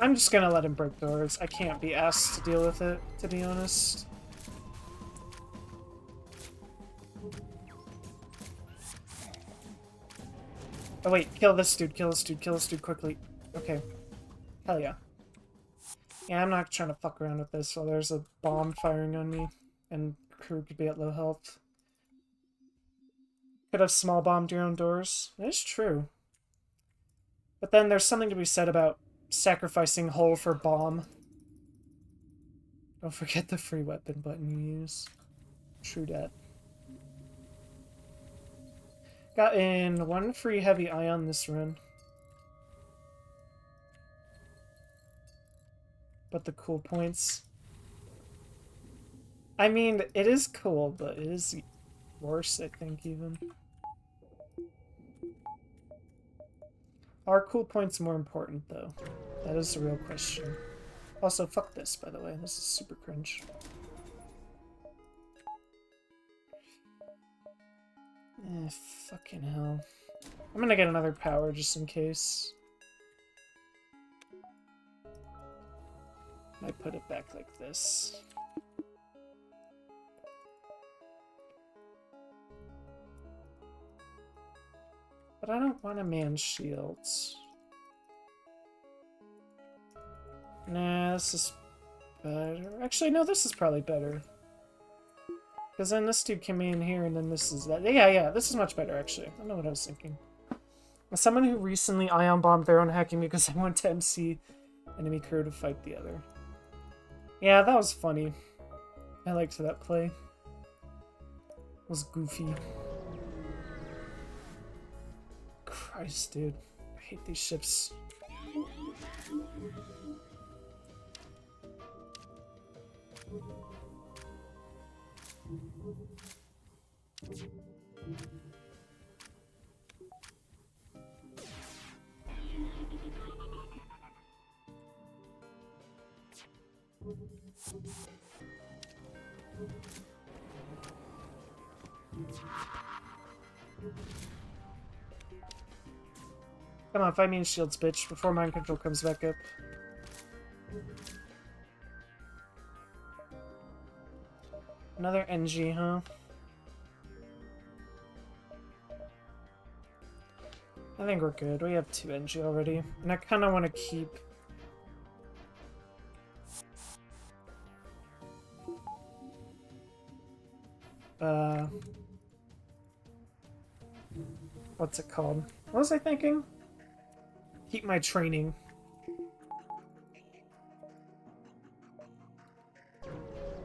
I'm just gonna let him break doors. I can't be asked to deal with it, to be honest. Oh wait, kill this dude, kill this dude, kill this dude quickly. Okay. Hell yeah. Yeah, I'm not trying to fuck around with this while there's a bomb firing on me, and crew could be at low health. Could have small bombed your own doors. That is true. But then there's something to be said about sacrificing hull for bomb. Don't forget the free weapon button you use. True dat. Got in 1 free heavy ion this run. But the cool points... I mean, it is cool, but it is worse, I think, even. Are cool points more important, though? That is the real question. Also, fuck this, by the way. This is super cringe. Fucking hell. I'm gonna get another power just in case. Might put it back like this. But I don't want a man's shields. Nah, this is better. Actually, no, this is probably better. Because then this dude came in here and then this is that. Yeah, this is much better, actually. I know what I was thinking. As someone who recently ion bombed their own hacking me because I went to MC enemy crew to fight the other. Yeah, that was funny. I liked that play. It was goofy. Christ, dude. I hate these ships. Come on, fight me in shields, bitch, before mind control comes back up. Another NG, huh? I think we're good. We have 2 NG already. And I kind of want to keep... what's it called? What was I thinking? Keep my training.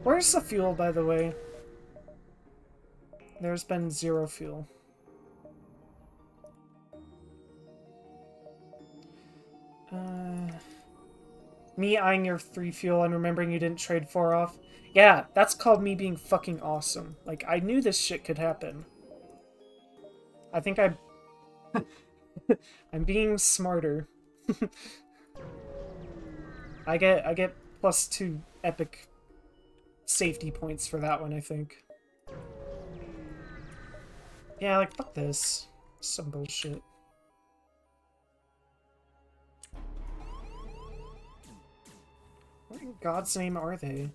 Where's the fuel, by the way? There's been 0 fuel. Me eyeing your 3 fuel and remembering you didn't trade 4 off. Yeah, that's called me being fucking awesome. Like, I knew this shit could happen. I think I'm being smarter. I get +2 epic safety points for that one, I think. Yeah, like, fuck this. Some bullshit. What in God's name are they?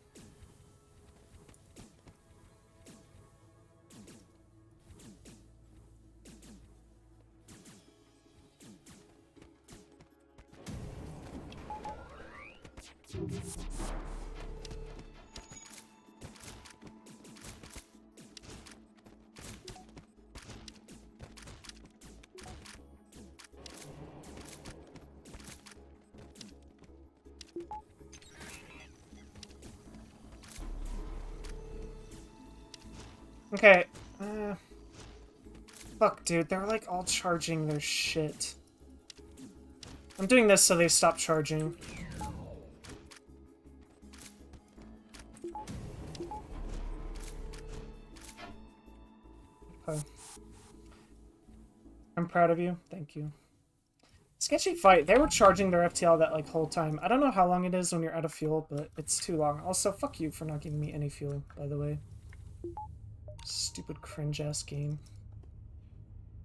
Okay. Fuck, dude. They're like all charging their shit. I'm doing this so they stop charging. Okay. I'm proud of you. Thank you. Sketchy fight. They were charging their FTL that like whole time. I don't know how long it is when you're out of fuel, but it's too long. Also, fuck you for not giving me any fuel, by the way. Stupid cringe-ass game.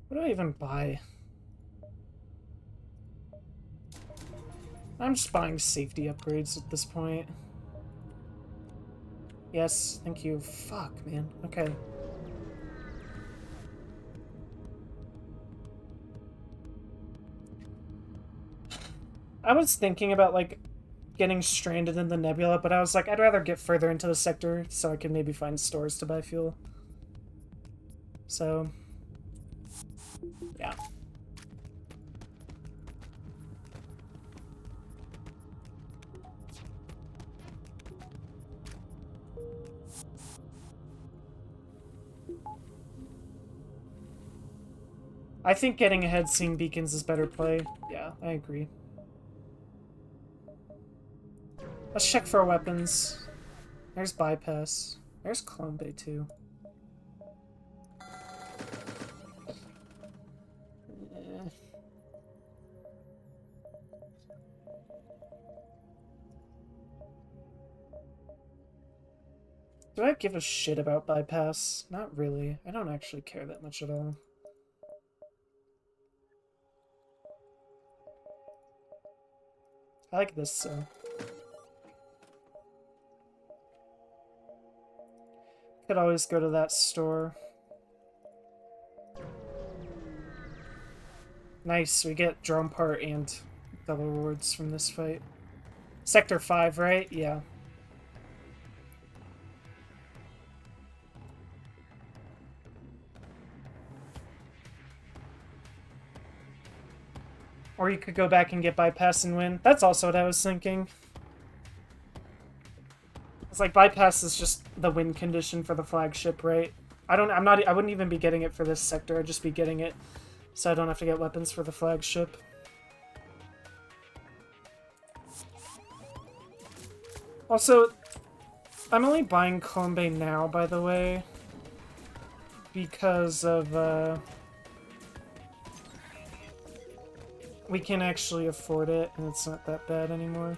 What do I even buy? I'm just buying safety upgrades at this point. Yes, thank you. Fuck, man. Okay. I was thinking about, like, getting stranded in the nebula, but I was like, I'd rather get further into the sector so I can maybe find stores to buy fuel. So, yeah. I think getting ahead seeing beacons is better play. Yeah, I agree. Let's check for weapons. There's bypass. There's clone bay too. Do I give a shit about bypass? Not really. I don't actually care that much at all. I like this, so. Could always go to that store. Nice, we get drone part and double rewards from this fight. Sector 5, right? Yeah. Or you could go back and get bypass and win. That's also what I was thinking. It's like bypass is just the win condition for the flagship, right? I wouldn't even be getting it for this sector. I'd just be getting it so I don't have to get weapons for the flagship. Also, I'm only buying Kombe now, by the way, because of, we can actually afford it, and it's not that bad anymore.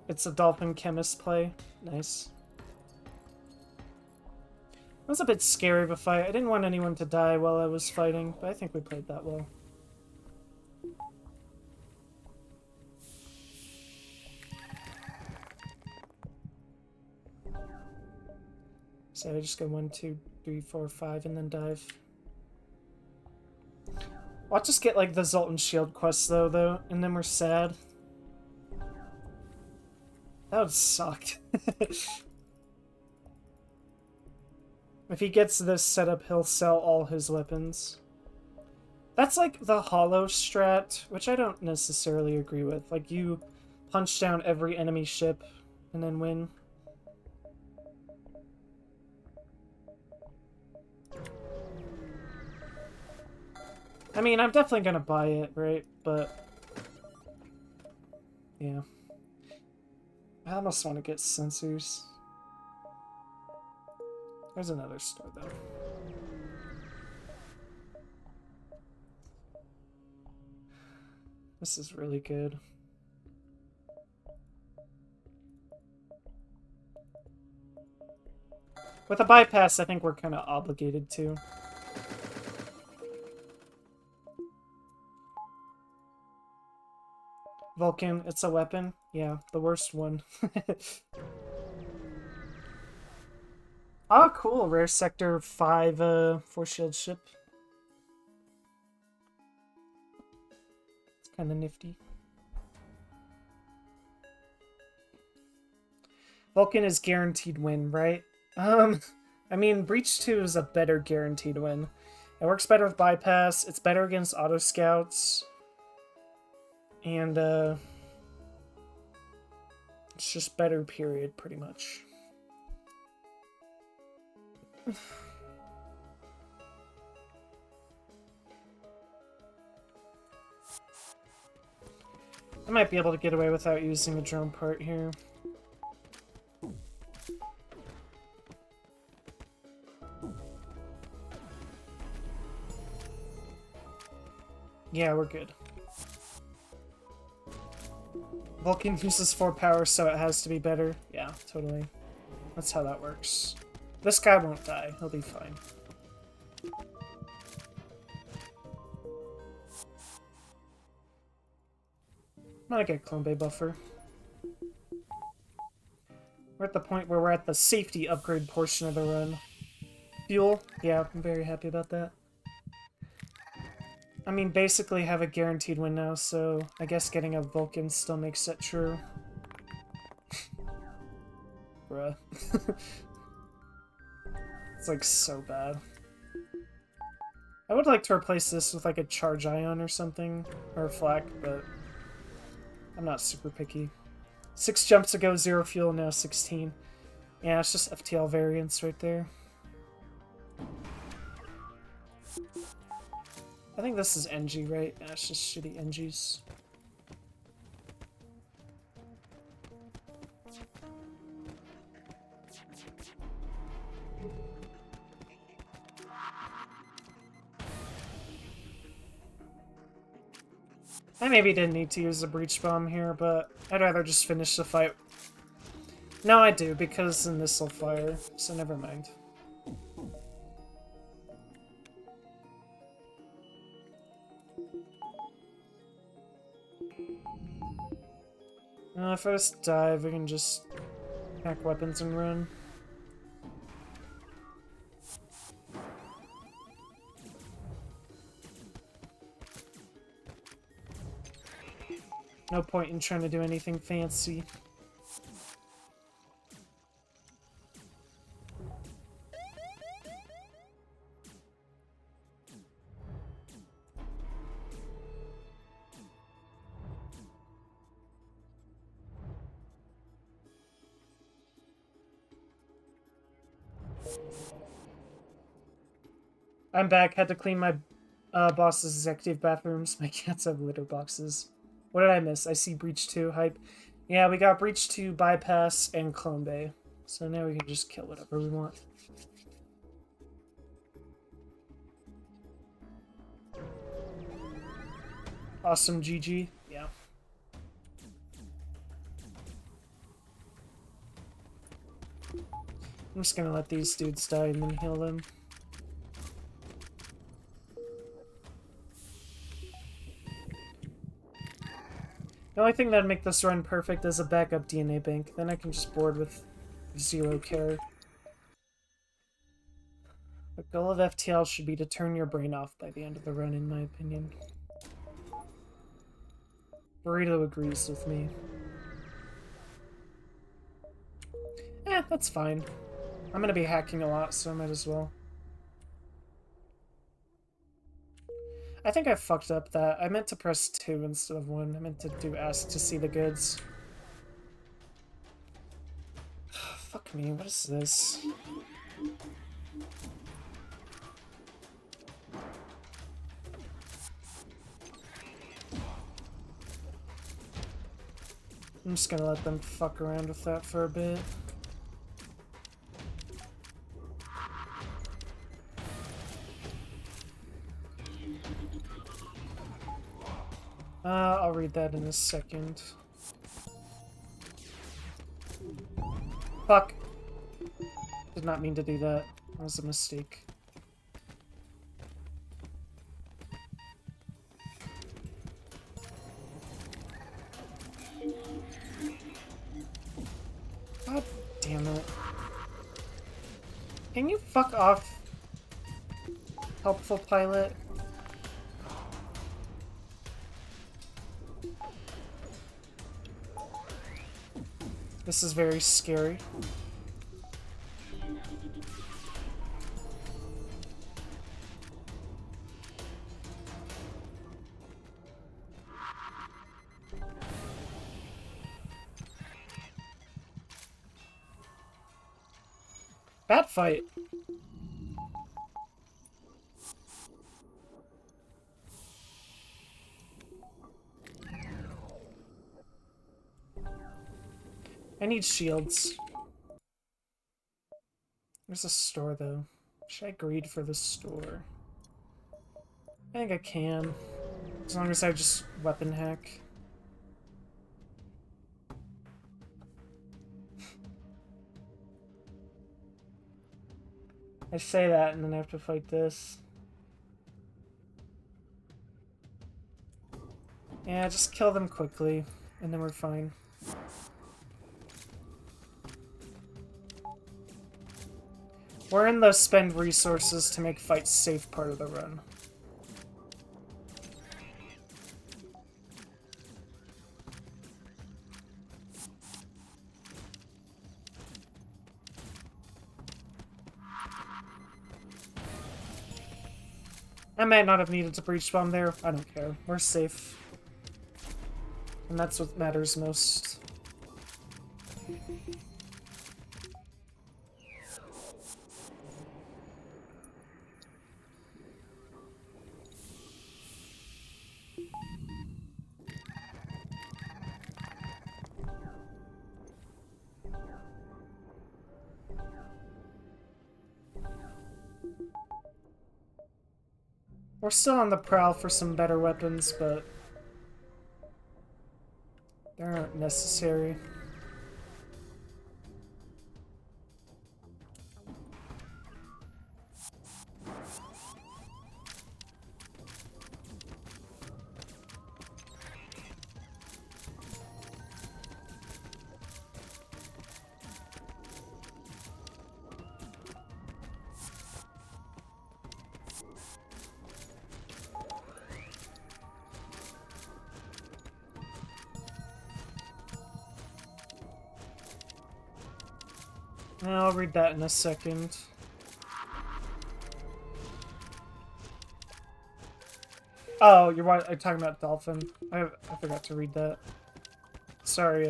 It's a dolphin chemist play. Nice. It was a bit scary of a fight. I didn't want anyone to die while I was fighting, but I think we played that well. So I just go 1, 2, 3, 4, 5, and then dive. I'll just get like the Zoltan Shield quest though, and then we're sad. That would suck. If he gets this setup, he'll sell all his weapons. That's like the hollow strat, which I don't necessarily agree with. Like, you punch down every enemy ship and then win. I mean, I'm definitely gonna buy it, right? But yeah. I almost want to get sensors. There's another store, though. This is really good. With a bypass, I think we're kind of obligated to. Vulcan, it's a weapon? Yeah, the worst one. Oh, cool. Rare Sector 5 Force Shield ship. It's kind of nifty. Vulcan is guaranteed win, right? I mean, Breach 2 is a better guaranteed win. It works better with bypass. It's better against auto scouts. And, it's just better, period, pretty much. I might be able to get away without using a drone part here. Yeah, we're good. Vulcan uses 4 power, so it has to be better. Yeah, totally. That's how that works. This guy won't die. He'll be fine. I'm gonna get Clone Bay buffer. We're at the point where we're at the safety upgrade portion of the run. Fuel? Yeah, I'm very happy about that. I mean, basically have a guaranteed win now, so I guess getting a Vulcan still makes that true. Bruh. It's like so bad. I would like to replace this with like a Charge Ion or something, or a Flak, but I'm not super picky. 6 jumps ago, 0 fuel, now 16. Yeah, it's just FTL variance right there. I think this is NG, right? Yeah, it's just shitty NGs. I maybe didn't need to use a breach bomb here, but I'd rather just finish the fight. No, I do, because then this will fire, so never mind. If I just dive, I can just hack weapons and run. No point in trying to do anything fancy. I'm back. Had to clean my boss's executive bathrooms. My cats have litter boxes. What did I miss? I see Breach 2 hype. Yeah, we got Breach 2, Bypass, and Clone Bay. So now we can just kill whatever we want. Awesome GG. Yeah. I'm just gonna let these dudes die and then heal them. The only thing that'd make this run perfect is a backup DNA bank. Then I can just board with zero care. The goal of FTL should be to turn your brain off by the end of the run, in my opinion. Burrito agrees with me. That's fine. I'm gonna be hacking a lot, so I might as well. I think I fucked up that. I meant to press 2 instead of 1. I meant to do ask to see the goods. Fuck me, what is this? I'm just gonna let them fuck around with that for a bit. I'll read that in a second. Fuck! Did not mean to do that. That was a mistake. God damn it. Can you fuck off, helpful pilot? This is very scary. Bat fight. I need shields. There's a store, though. Should I greed for the store? I think I can. As long as I just weapon hack. I say that and then I have to fight this. Yeah, just kill them quickly, and then we're fine. We're in the spend resources to make fights safe part of the run. I might not have needed to breach bomb there. I don't care. We're safe. And that's what matters most. We're still on the prowl for some better weapons, but they aren't necessary. I'll read that in a second. Oh, you're talking about Dolphin. I forgot to read that. Sorry,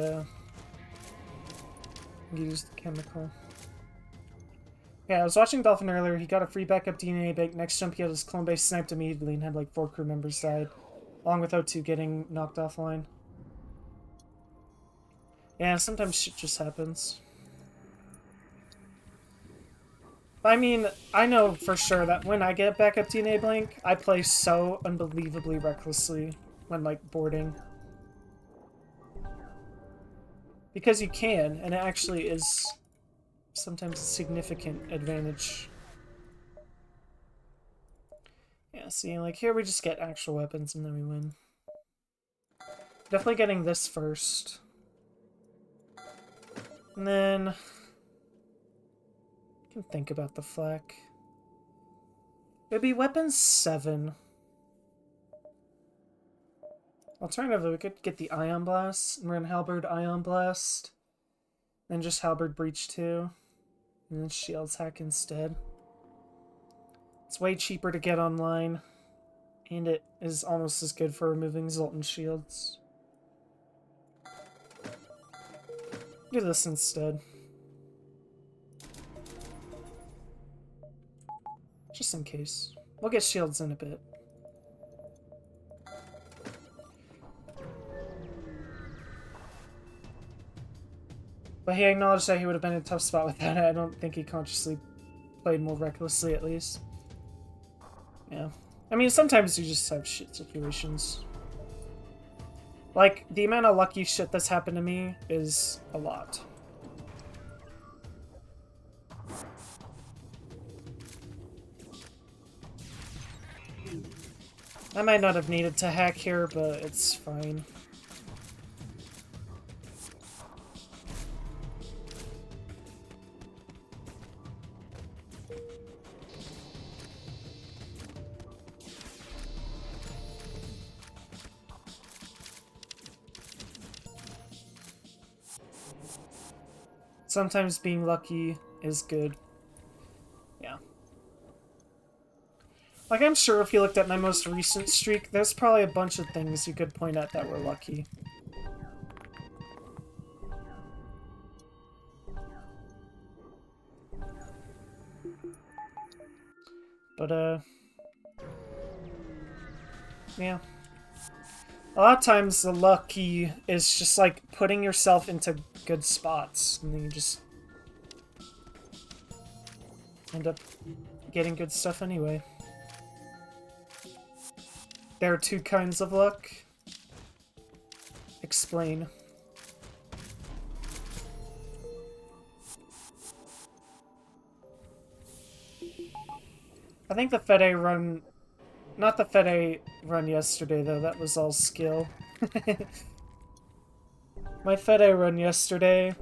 used chemical. Yeah, I was watching Dolphin earlier. He got a free backup DNA bank. Next jump, he had his clone base sniped immediately and had like 4 crew members died, along with O2 getting knocked offline. Yeah, sometimes shit just happens. I mean, I know for sure that when I get a backup DNA blank, I play so unbelievably recklessly when, like, boarding. Because you can, and it actually is sometimes a significant advantage. Yeah, see, like, here we just get actual weapons and then we win. Definitely getting this first. And then... I can think about the flak. It'd be weapon 7. Alternatively, we could get the Ion Blast, and run Halberd Ion Blast. Then just Halberd Breach 2. And then Shields Hack instead. It's way cheaper to get online. And it is almost as good for removing Zoltan shields. Do this instead. Just in case. We'll get shields in a bit. But he acknowledged that he would have been in a tough spot without it. I don't think he consciously played more recklessly, at least. Yeah. I mean, sometimes you just have shit situations. Like, the amount of lucky shit that's happened to me is a lot. I might not have needed to hack here, but it's fine. Sometimes being lucky is good. Yeah. Like, I'm sure if you looked at my most recent streak, there's probably a bunch of things you could point at that were lucky. But, yeah. A lot of times the lucky is just, like, putting yourself into good spots, and then you just end up getting good stuff anyway. There are 2 kinds of luck. Explain. I think the Fede run... Not the Fede run yesterday, though. That was all skill. My Fede run yesterday...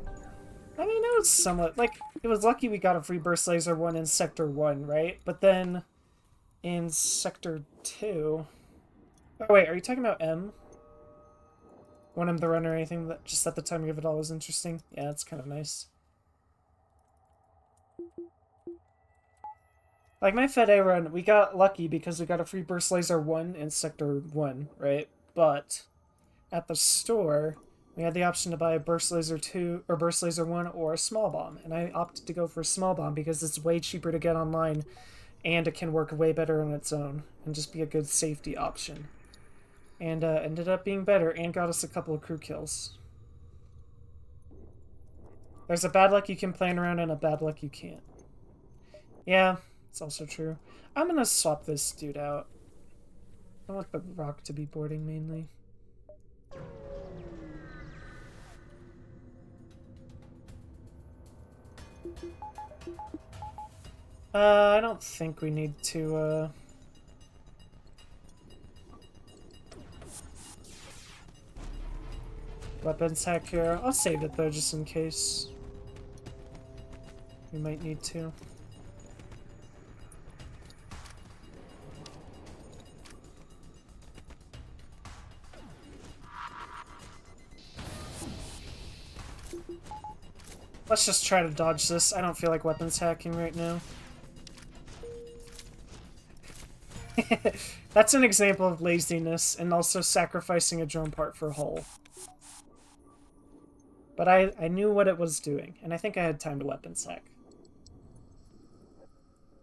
I mean, it was somewhat... Like, it was lucky we got a free Burst Laser 1 in Sector 1, right? But then, in Sector 2... Oh, wait, are you talking about M? 1M the run or anything? That just at the timing of it all was interesting? Yeah, that's kind of nice. Like, my Fede run, we got lucky because we got a free Burst Laser 1 in Sector 1, right? But, at the store, we had the option to buy a Burst Laser 2, or Burst Laser 1, or a Small Bomb. And I opted to go for a Small Bomb because it's way cheaper to get online, and it can work way better on its own, and just be a good safety option. And, ended up being better, and got us a couple of crew kills. There's a bad luck you can plan around, and a bad luck you can't. Yeah. It's also true. I'm gonna swap this dude out. I want the rock to be boarding mainly. I don't think we need to, weapons hack here. I'll save it though, just in case. We might need to. Let's just try to dodge this. I don't feel like weapons hacking right now. That's an example of laziness and also sacrificing a drone part for hull. But I knew what it was doing, and I think I had time to weapons hack.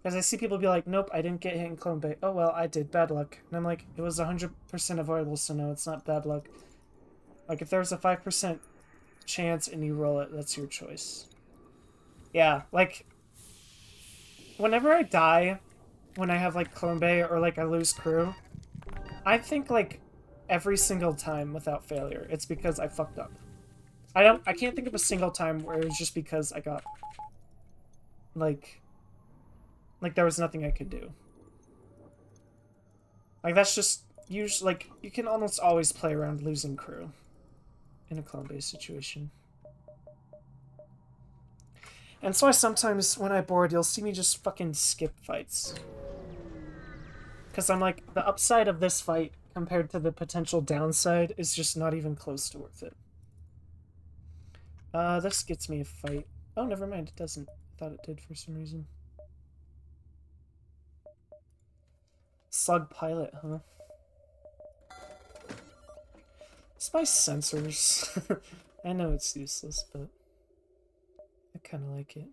Because I see people be like, nope, I didn't get hit in Clone Bay. Oh well, I did. Bad luck. And I'm like, it was 100% avoidable, so no, it's not bad luck. Like, if there's a 5% chance and you roll it, that's your choice. Yeah, like, whenever I die, when I have, like, Clone Bay or, like, I lose crew, I think, like, every single time without failure, it's because I fucked up. I can't think of a single time where it was just because I got, like there was nothing I could do. Like, that's just, usually, like, you can almost always play around losing crew in a clone-based situation. And so sometimes, when I'm bored, you'll see me just fucking skip fights. Because I'm like, the upside of this fight compared to the potential downside is just not even close to worth it. This gets me a fight. Oh, never mind, it doesn't. I thought it did for some reason. Slug pilot, huh? Spice sensors. I know it's useless, but I kind of like it.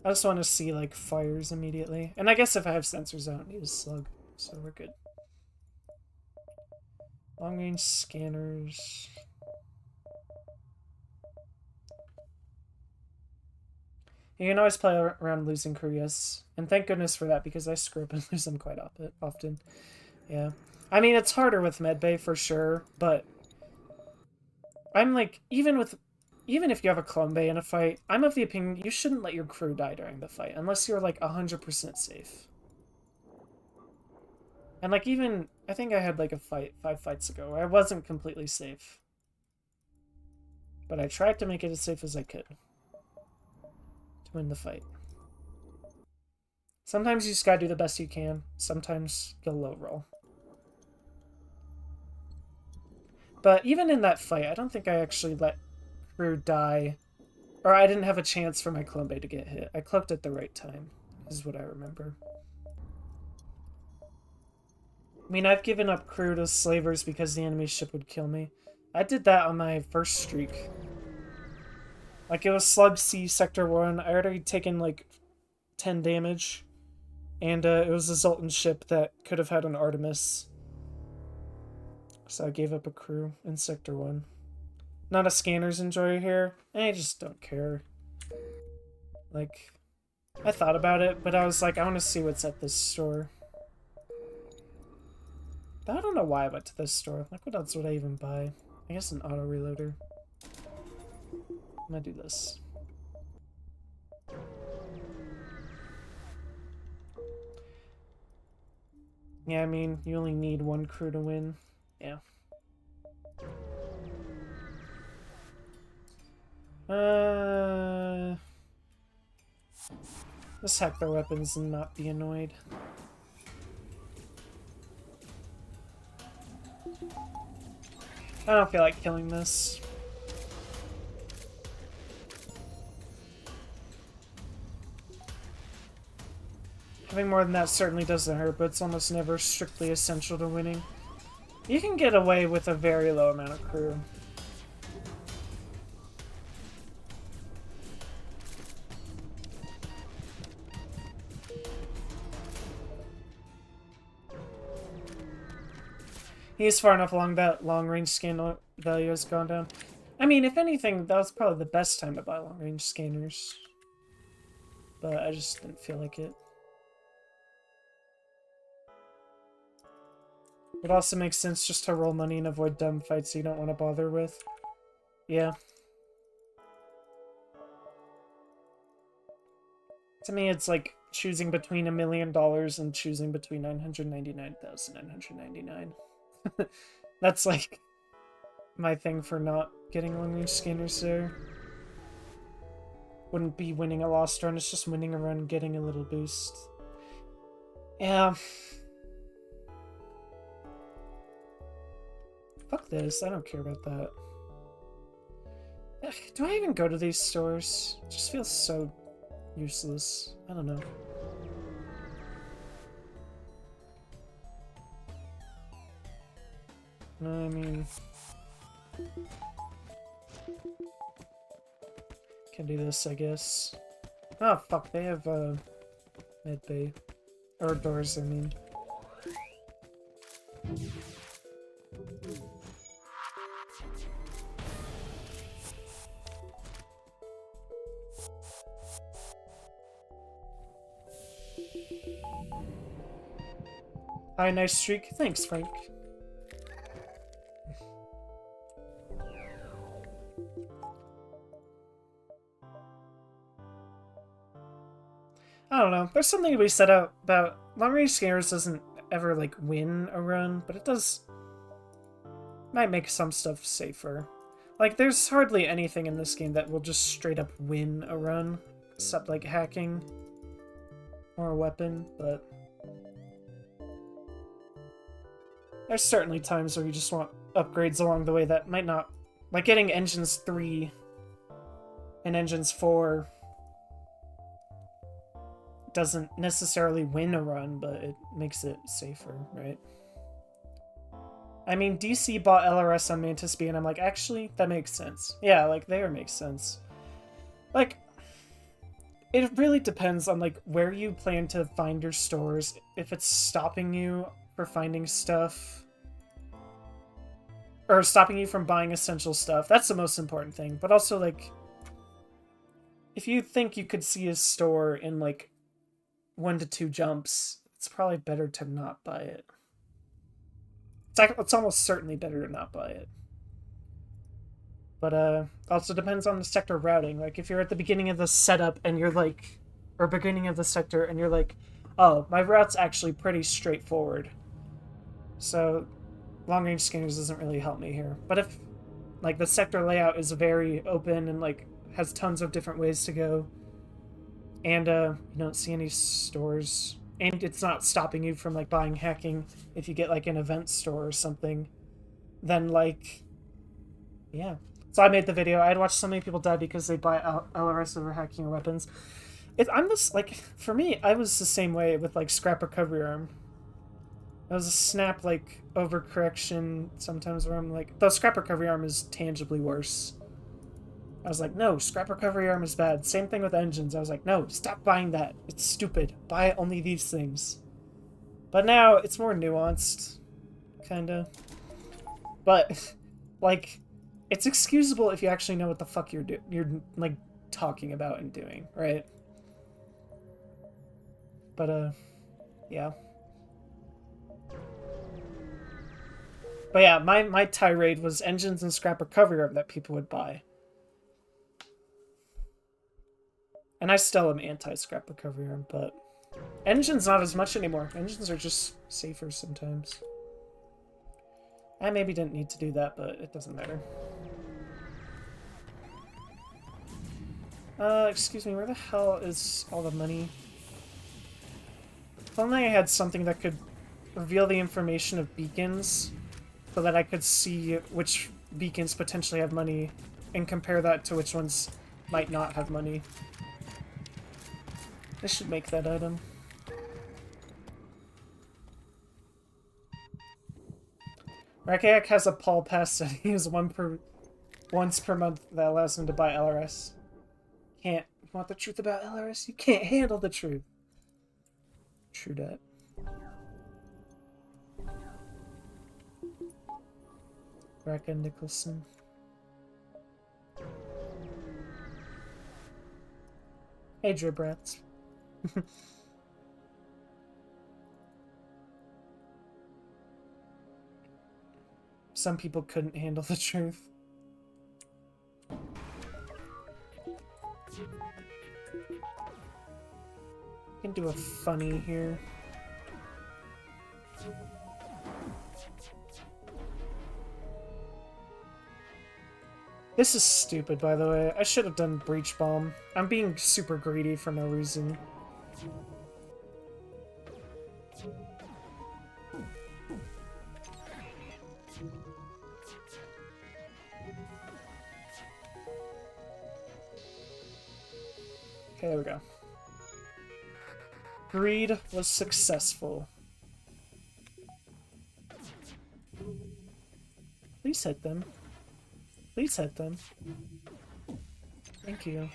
I just want to see, like, fires immediately. And I guess if I have sensors, I don't need a slug, so we're good. Long-range scanners. You can always play around losing crew, yes. And thank goodness for that, because I screw up and lose them quite often. Yeah. I mean, it's harder with medbay for sure, but I'm like, even if you have a clone bay in a fight, I'm of the opinion you shouldn't let your crew die during the fight, unless you're like 100% safe. And like, even, I think I had like a fight 5 fights ago where I wasn't completely safe. But I tried to make it as safe as I could to win the fight. Sometimes you just gotta do the best you can. Sometimes you'll low roll. But even in that fight, I don't think I actually let crew die. Or I didn't have a chance for my clone bay to get hit. I cloaked at the right time, is what I remember. I mean, I've given up crew to slavers because the enemy ship would kill me. I did that on my first streak. Like, it was Slug C Sector 1. I already taken, like, 10 damage. And it was a Zoltan ship that could have had an Artemis. So I gave up a crew in Sector 1. Not a scanners enjoyer here. I just don't care. Like, I thought about it, but I was like, I want to see what's at this store. I don't know why I went to this store. Like, what else would I even buy? I guess an auto reloader. I'm gonna do this. Yeah, I mean, you only need one crew to win. Yeah. Let's hack their weapons and not be annoyed. I don't feel like killing this. Having more than that certainly doesn't hurt, but it's almost never strictly essential to winning. You can get away with a very low amount of crew. He's far enough along that long-range scan value has gone down. I mean, if anything, that was probably the best time to buy long-range scanners. But I just didn't feel like it. It also makes sense just to roll money and avoid dumb fights you don't want to bother with. Yeah. To me, it's like choosing between $1 million and choosing between 999,999. That's like my thing for not getting long-range scanners there. Wouldn't be winning a lost run, it's just winning a run, getting a little boost. Yeah. Fuck this, I don't care about that. Ugh, do I even go to these stores? It just feels so useless. I don't know. I mean... Can do this, I guess. Oh, fuck, they have, med bay. Or doors, I mean. Hi, nice streak. Thanks, Frank. I don't know. There's something to be said out about long-range scanners doesn't ever, like, win a run, but it does... might make some stuff safer. Like, there's hardly anything in this game that will just straight up win a run, except, like, hacking or a weapon, but... There's certainly times where you just want upgrades along the way that might not... Like, getting Engines 3 and Engines 4 doesn't necessarily win a run, but it makes it safer, right? I mean, DC bought LRS on Mantis B, and I'm like, actually, that makes sense. Yeah, like, there makes sense. Like, it really depends on, like, where you plan to find your stores, if it's stopping you for finding stuff, or stopping you from buying essential stuff. That's the most important thing. But also, like, if you think you could see a store in, like, 1 to 2 jumps, it's probably better to not buy it. It's almost certainly better to not buy it. But, also depends on the sector routing. Like, if you're at the beginning of the setup and you're like... Or beginning of the sector and you're like, oh, my route's actually pretty straightforward. So, long-range scanners doesn't really help me here. But if, like, the sector layout is very open and, like, has tons of different ways to go, and, you don't see any stores, and it's not stopping you from, like, buying hacking if you get, like, an event store or something, then, like, yeah. So I made the video. I had watched so many people die because they buy LRS over hacking or weapons. I'm just, like, for me, I was the same way with, like, scrap recovery arm. It was a snap, like, overcorrection sometimes where I'm like, though scrap recovery arm is tangibly worse. I was like, no, scrap recovery arm is bad. Same thing with engines. I was like, no, stop buying that. It's stupid. Buy only these things. But now it's more nuanced, kinda. But, like, it's excusable if you actually know what the fuck you're like, talking about and doing, right? But, yeah. But yeah, my tirade was engines and scrap recovery arm that people would buy. And I still am anti-scrap recovery arm, but engines not as much anymore. Engines are just safer sometimes. I maybe didn't need to do that, but it doesn't matter. Excuse me, where the hell is all the money? If only I had something that could reveal the information of beacons, so that I could see which beacons potentially have money, and compare that to which ones might not have money. I should make that item. Rakiak has a Paul Pass that he uses once per month that allows him to buy LRS. You want the truth about LRS? You can't handle the truth. True that. Raka Nicholson. Hey, Dribrats. Some people couldn't handle the truth. I can do a funny here. This is stupid, by the way. I should have done Breach Bomb. I'm being super greedy for no reason. Okay, there we go. Greed was successful. Please hit them. Please hit them. Thank you.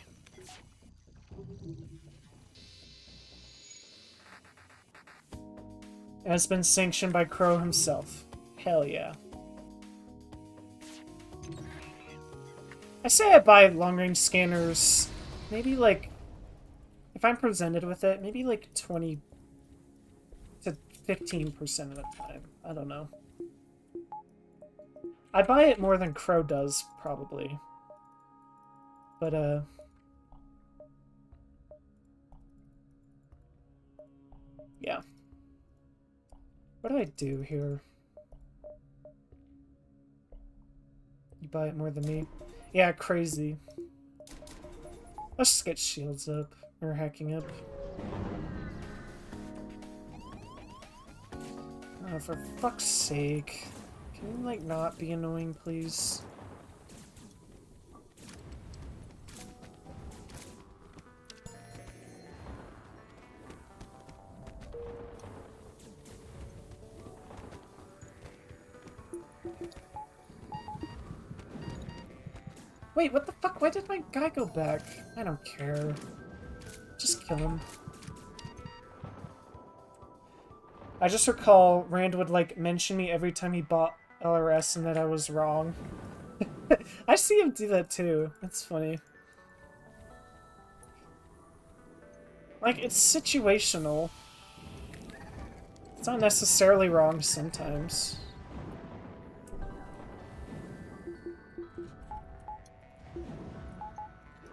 It has been sanctioned by Crow himself. Hell yeah. I say I buy long-range scanners, maybe like, if I'm presented with it, maybe like 20 to 15% of the time. I don't know. I buy it more than Crow does, probably. But, yeah. What do I do here? You buy it more than me? Yeah, crazy. Let's just get shields up. Or hacking up. Oh, for fuck's sake. Can you, like, not be annoying, please? Wait, what the fuck? Why did my guy go back? I don't care. Just kill him. I just recall Rand would, like, mention me every time he bought LRS and that I was wrong. I see him do that too. It's funny. Like, it's situational. It's not necessarily wrong sometimes.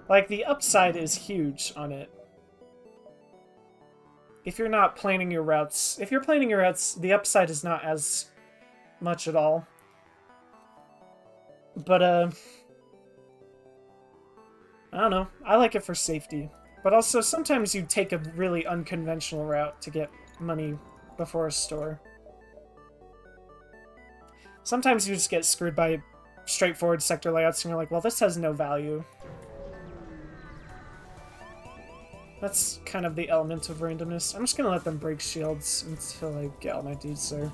Like, the upside is huge on it. If you're not planning your routes... If you're planning your routes, the upside is not as much at all. But, I don't know. I like it for safety. But also, sometimes you take a really unconventional route to get money before a store. Sometimes you just get screwed by straightforward sector layouts and you're like, well, this has no value. That's kind of the element of randomness. I'm just gonna let them break shields until I get all my dudes there.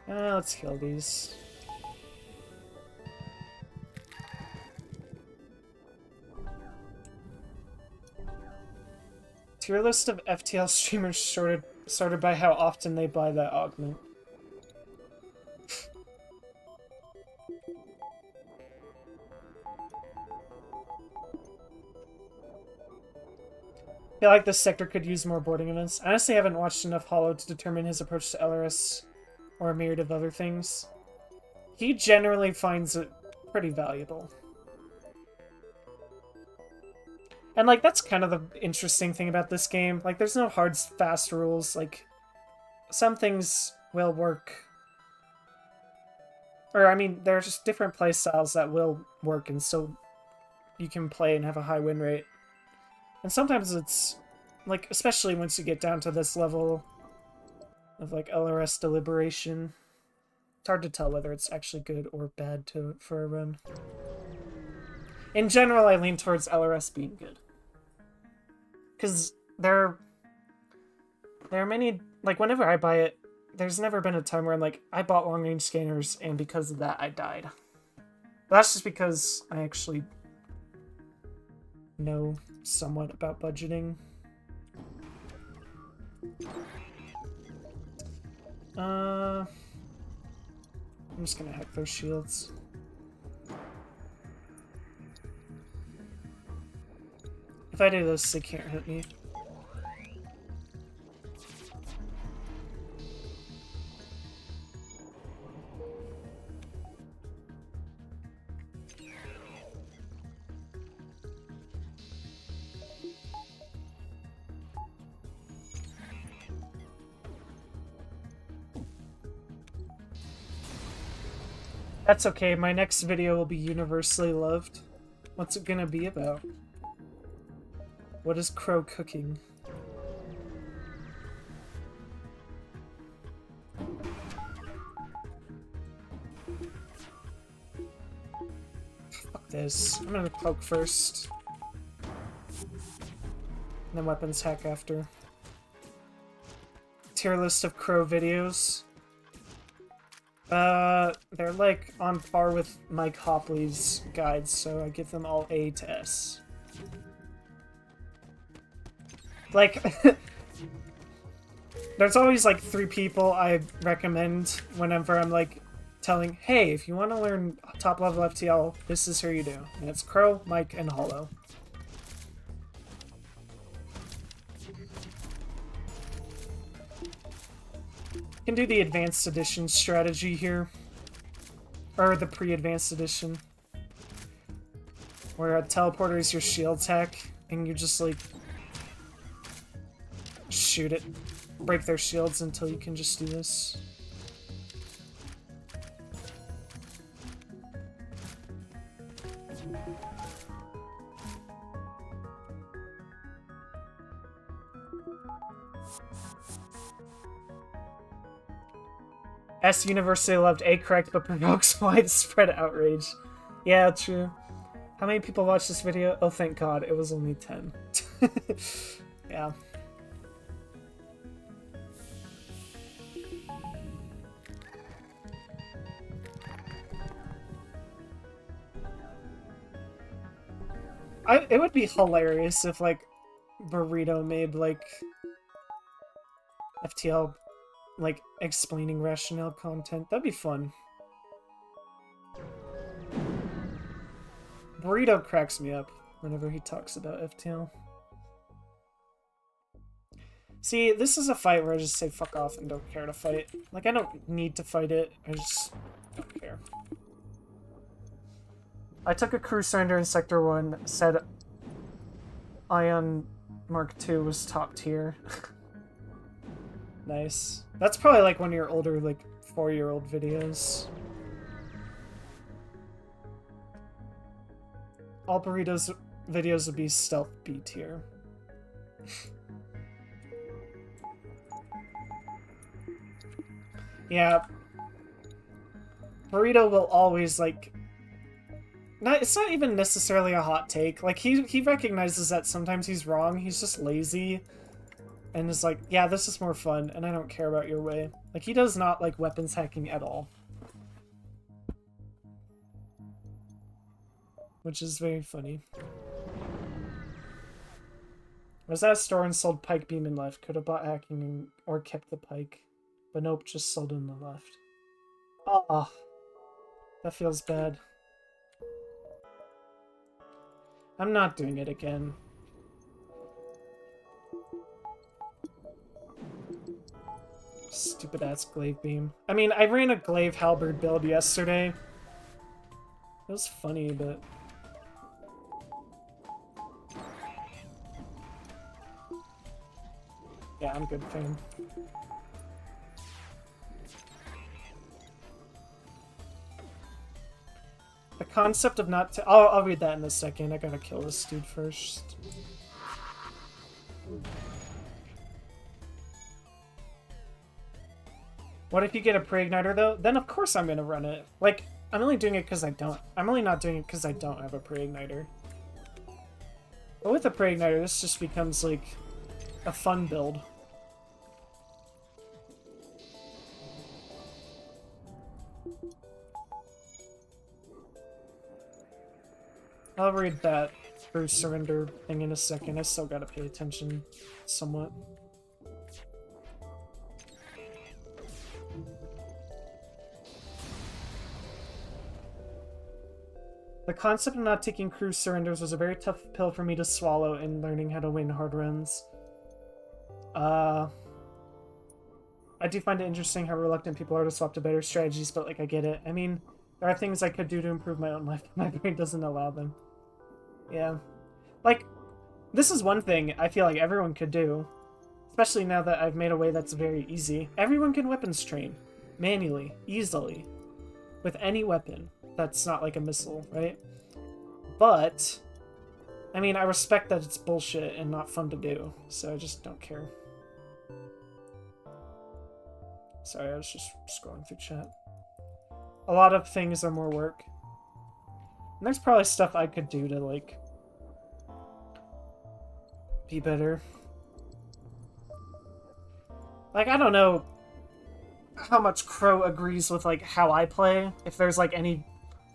Let's kill these. Tier list of FTL streamers sorted by how often they buy that augment. I feel like this sector could use more boarding events. I honestly haven't watched enough Hollow to determine his approach to LRS or a myriad of other things. He generally finds it pretty valuable. And, like, that's kind of the interesting thing about this game. Like, there's no hard, fast rules. Like, some things will work. Or, I mean, there's just different play styles that will work, and so you can play and have a high win rate. And sometimes it's, like, especially once you get down to this level of, like, LRS deliberation, it's hard to tell whether it's actually good or bad for a run. In general, I lean towards LRS being good. Because there are many... Like, whenever I buy it, there's never been a time where I'm like, I bought long-range scanners, and because of that, I died. But that's just because I actually know somewhat about budgeting. I'm just gonna hack those shields. If I do this, they can't hurt me. That's okay, my next video will be universally loved. What's it gonna be about? What is Crow cooking? this. I'm gonna poke first. And then weapons hack after. Tier list of Crow videos. They're like on par with Mike Hopley's guides, so I give them all A to S. Like, there's always like 3 people I recommend whenever I'm like telling, hey, if you want to learn top level FTL, this is who you do. And it's Crow, Mike, and Hollow. You can do the Advanced Edition strategy here. Or the pre-Advanced Edition. Where a teleporter is your shield tech, and you just like shoot it. Break their shields until you can just do this. S universally loved, A correct, but provokes widespread outrage. Yeah, true. How many people watched this video? Oh, thank God, it was only 10. Yeah. It would be hilarious if, like, Burrito made, like, FTL, like, explaining rationale content. That'd be fun. Burrito cracks me up whenever he talks about FTL. See, this is a fight where I just say fuck off and don't care to fight. Like, I don't need to fight it, I just don't care. I took a crew surrender in Sector 1, said Ion Mark II was top tier. Nice. That's probably like one of your older, like, 4-year-old videos. All Burrito's videos would be stealth B tier. Yeah. Burrito will always, like... it's not even necessarily a hot take. Like, he recognizes that sometimes he's wrong. He's just lazy. And is like, yeah, this is more fun, and I don't care about your way. Like, he does not like weapons hacking at all. Which is very funny. Was at a store and sold Pike Beam and left. Could have bought hacking or kept the Pike. But nope, just sold in the left. Oh, that feels bad. I'm not doing it again. Stupid ass glaive beam. I mean, I ran a glaive halberd build yesterday. It was funny, but... yeah, I'm good fan. The concept of not... I'll read that in a second. I gotta kill this dude first. What if you get a pre-igniter, though? Then of course I'm gonna run it. Like, I'm only doing it because I don't. I'm only not doing it because I don't have a pre-igniter. But with a pre-igniter, this just becomes, like, a fun build. I'll read that through surrender thing in a second. I still gotta pay attention somewhat. The concept of not taking crew surrenders was a very tough pill for me to swallow in learning how to win hard runs. I do find it interesting how reluctant people are to swap to better strategies, but, like, I get it. I mean, there are things I could do to improve my own life, but my brain doesn't allow them. Yeah. Like, this is one thing I feel like everyone could do. Especially now that I've made a way that's very easy. Everyone can weapons train. Manually. Easily. With any weapon. That's not like a missile, right? But, I mean, I respect that it's bullshit and not fun to do, so I just don't care. Sorry, I was just scrolling through chat. A lot of things are more work. And there's probably stuff I could do to, like, be better. Like, I don't know how much Crow agrees with, like, how I play. If there's, like, any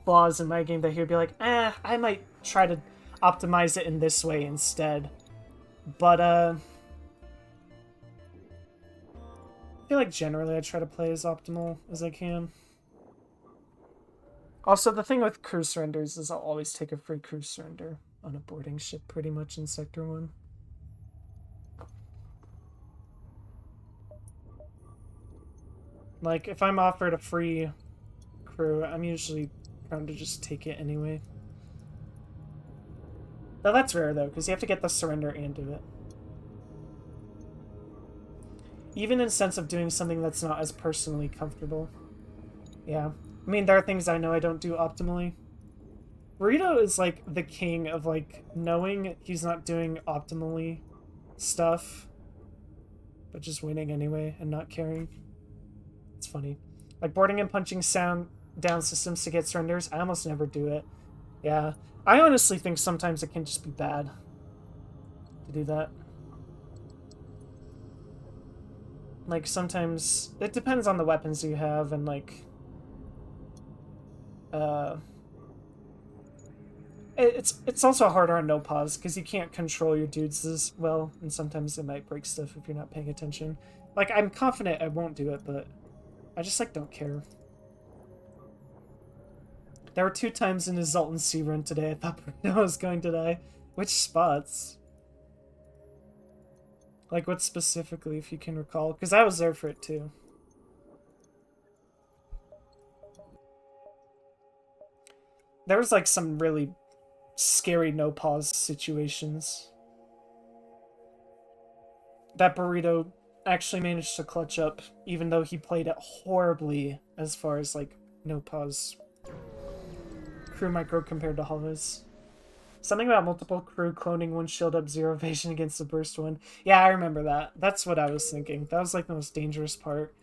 flaws in my game that he would be like, I might try to optimize it in this way instead. But, I feel like generally I try to play as optimal as I can. Also, the thing with crew surrenders is I'll always take a free crew surrender on a boarding ship pretty much in Sector 1. Like, if I'm offered a free crew, I'm usually prone to just take it anyway. Now that's rare though, because you have to get the surrender and do it. Even in sense of doing something that's not as personally comfortable. Yeah. I mean, there are things I know I don't do optimally. Burrito is, like, the king of, like, knowing he's not doing optimally stuff, but just winning anyway and not caring. It's funny. Like, boarding and punching sound down systems to get surrenders, I almost never do it. Yeah. I honestly think sometimes it can just be bad to do that. Like, sometimes it depends on the weapons you have and, like, it's also harder on no pause because you can't control your dudes as well, and sometimes it might break stuff if you're not paying attention. Like, I'm confident I won't do it, but I just, like, don't care. There were 2 times in his Zoltan Sea run today I thought Bruno was going to die. Which spots? Like, what specifically, if you can recall? Because I was there for it too. There was, like, some really scary no-pause situations that Burrito actually managed to clutch up, even though he played it horribly as far as, like, no-pause crew micro compared to Hollows. Something about multiple crew cloning one shield up 0 evasion against the burst one. Yeah, I remember that. That's what I was thinking. That was, like, the most dangerous part.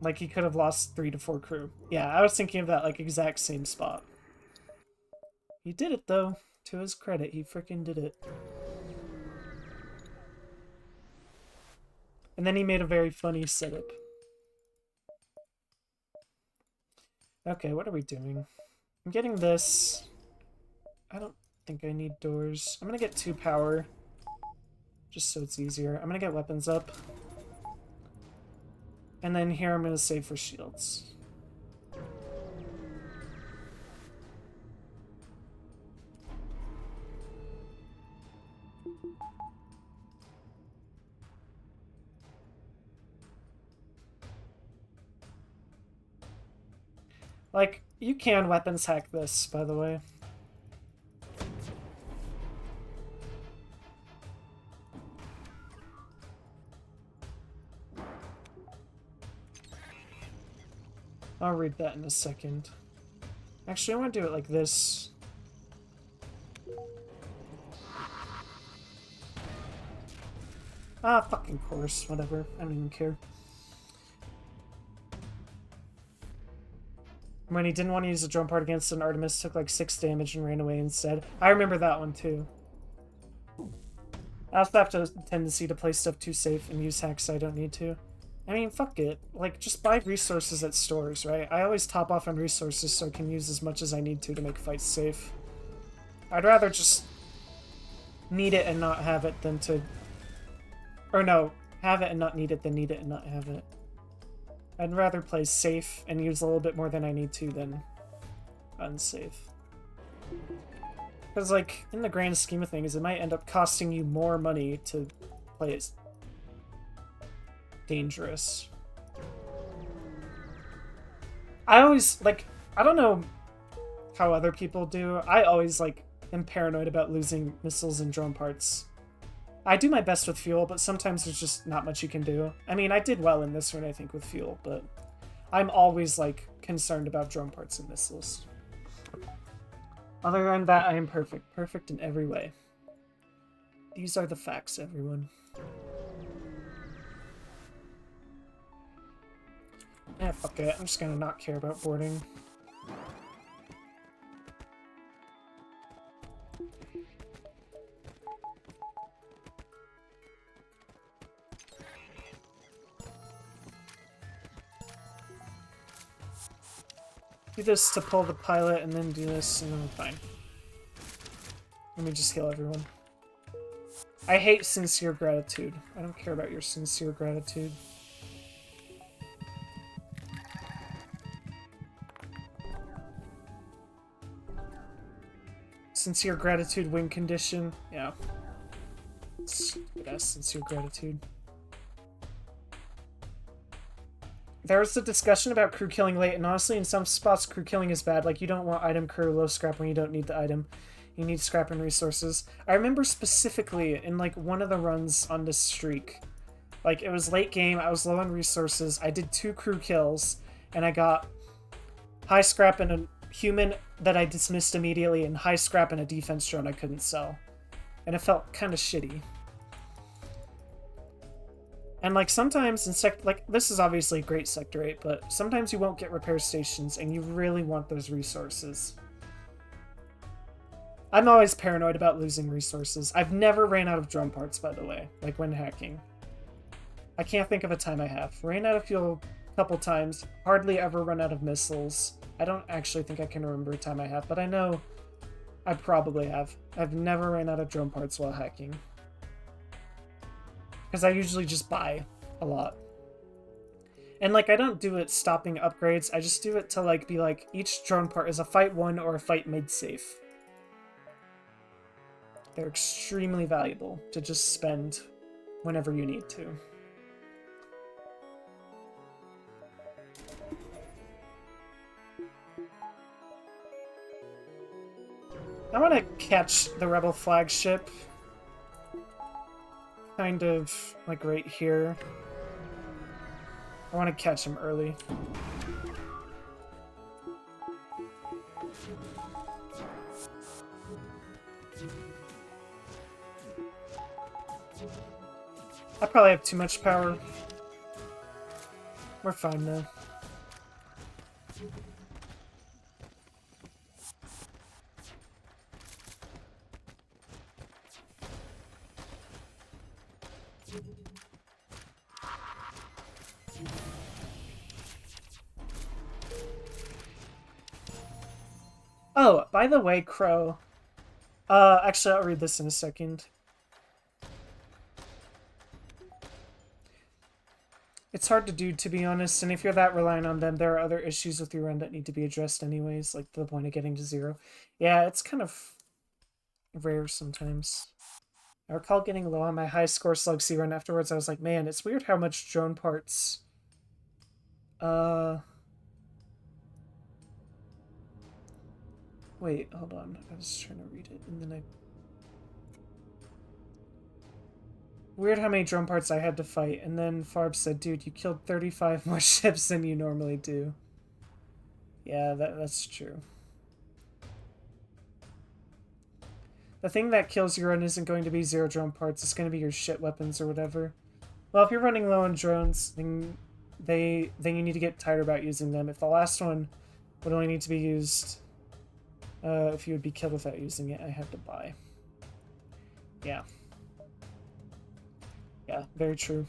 Like, he could have lost 3 to 4 crew. Yeah, I was thinking of that, like, exact same spot. He did it, though. To his credit, he frickin' did it. And then he made a very funny setup. Okay, what are we doing? I'm getting this. I don't think I need doors. I'm gonna get 2 power. Just so it's easier. I'm gonna get weapons up. And then here I'm gonna save for shields. Like, you can weapons hack this, by the way. I'll read that in a second. Actually, I want to do it like this. Ah, fucking course. Whatever. I don't even care. When he didn't want to use a drone part against an Artemis, took like 6 damage and ran away instead. I remember that one too. I also have a tendency to play stuff too safe and use hacks I don't need to. I mean, fuck it. Like, just buy resources at stores, right? I always top off on resources so I can use as much as I need to make fights safe. I'd rather just need it and not have it than to... Or no, have it and not need it than need it and not have it. I'd rather play safe and use a little bit more than I need to than unsafe. Because, like, in the grand scheme of things, it might end up costing you more money to play it dangerous. I always, like, I don't know how other people do. I always, like, am paranoid about losing missiles and drone parts. I do my best with fuel, but sometimes there's just not much you can do. I mean, I did well in this one, I think, with fuel, but I'm always, like, concerned about drone parts and missiles. Other than that, I am perfect. Perfect in every way. These are the facts, everyone. Eh, fuck it. I'm just gonna not care about boarding. Do this to pull the pilot, and then do this, and then I'm fine. Let me just heal everyone. I hate sincere gratitude. I don't care about your sincere gratitude. Sincere gratitude win condition. Yeah. Stupid-ass sincere gratitude. There was a discussion about crew killing late, and honestly, in some spots, crew killing is bad. Like, you don't want item crew low scrap when you don't need the item. You need scrap and resources. I remember specifically in, like, one of the runs on this streak. Like, it was late game, I was low on resources, I did 2 crew kills, and I got high scrap and a human that I dismissed immediately, and high scrap and a defense drone I couldn't sell. And it felt kind of shitty. And, like, sometimes in like, this is obviously great Sector 8, but sometimes you won't get repair stations, and you really want those resources. I'm always paranoid about losing resources. I've never ran out of drone parts, by the way, like when hacking. I can't think of a time I have. Ran out of fuel a couple times, hardly ever run out of missiles. I don't actually think I can remember a time I have, but I know I probably have. I've never ran out of drone parts while hacking. Because I usually just buy a lot. And, like, I don't do it stopping upgrades. I just do it to, like, be like, each drone part is a fight 1 or a fight mid-safe. They're extremely valuable to just spend whenever you need to. I want to catch the Rebel flagship. Kind of, like, right here. I want to catch him early. I probably have too much power. We're fine though. Oh, by the way, Crow. Actually, I'll read this in a second. It's hard to do, to be honest, and if you're that reliant on them, there are other issues with your run that need to be addressed anyways, like to the point of getting to 0. Yeah, it's kind of rare sometimes. I recall getting low on my high score Slug C run afterwards. I was like, man, it's weird how much drone parts... Wait, hold on. I was trying to read it, and then I... Weird how many drone parts I had to fight, and then Farb said, dude, you killed 35 more ships than you normally do. Yeah, that's true. The thing that kills your run isn't going to be 0 drone parts, it's going to be your shit weapons or whatever. Well, if you're running low on drones, then you need to get tired about using them. If the last one would only need to be used if you would be killed without using it, I have to buy. Yeah. Yeah, very true.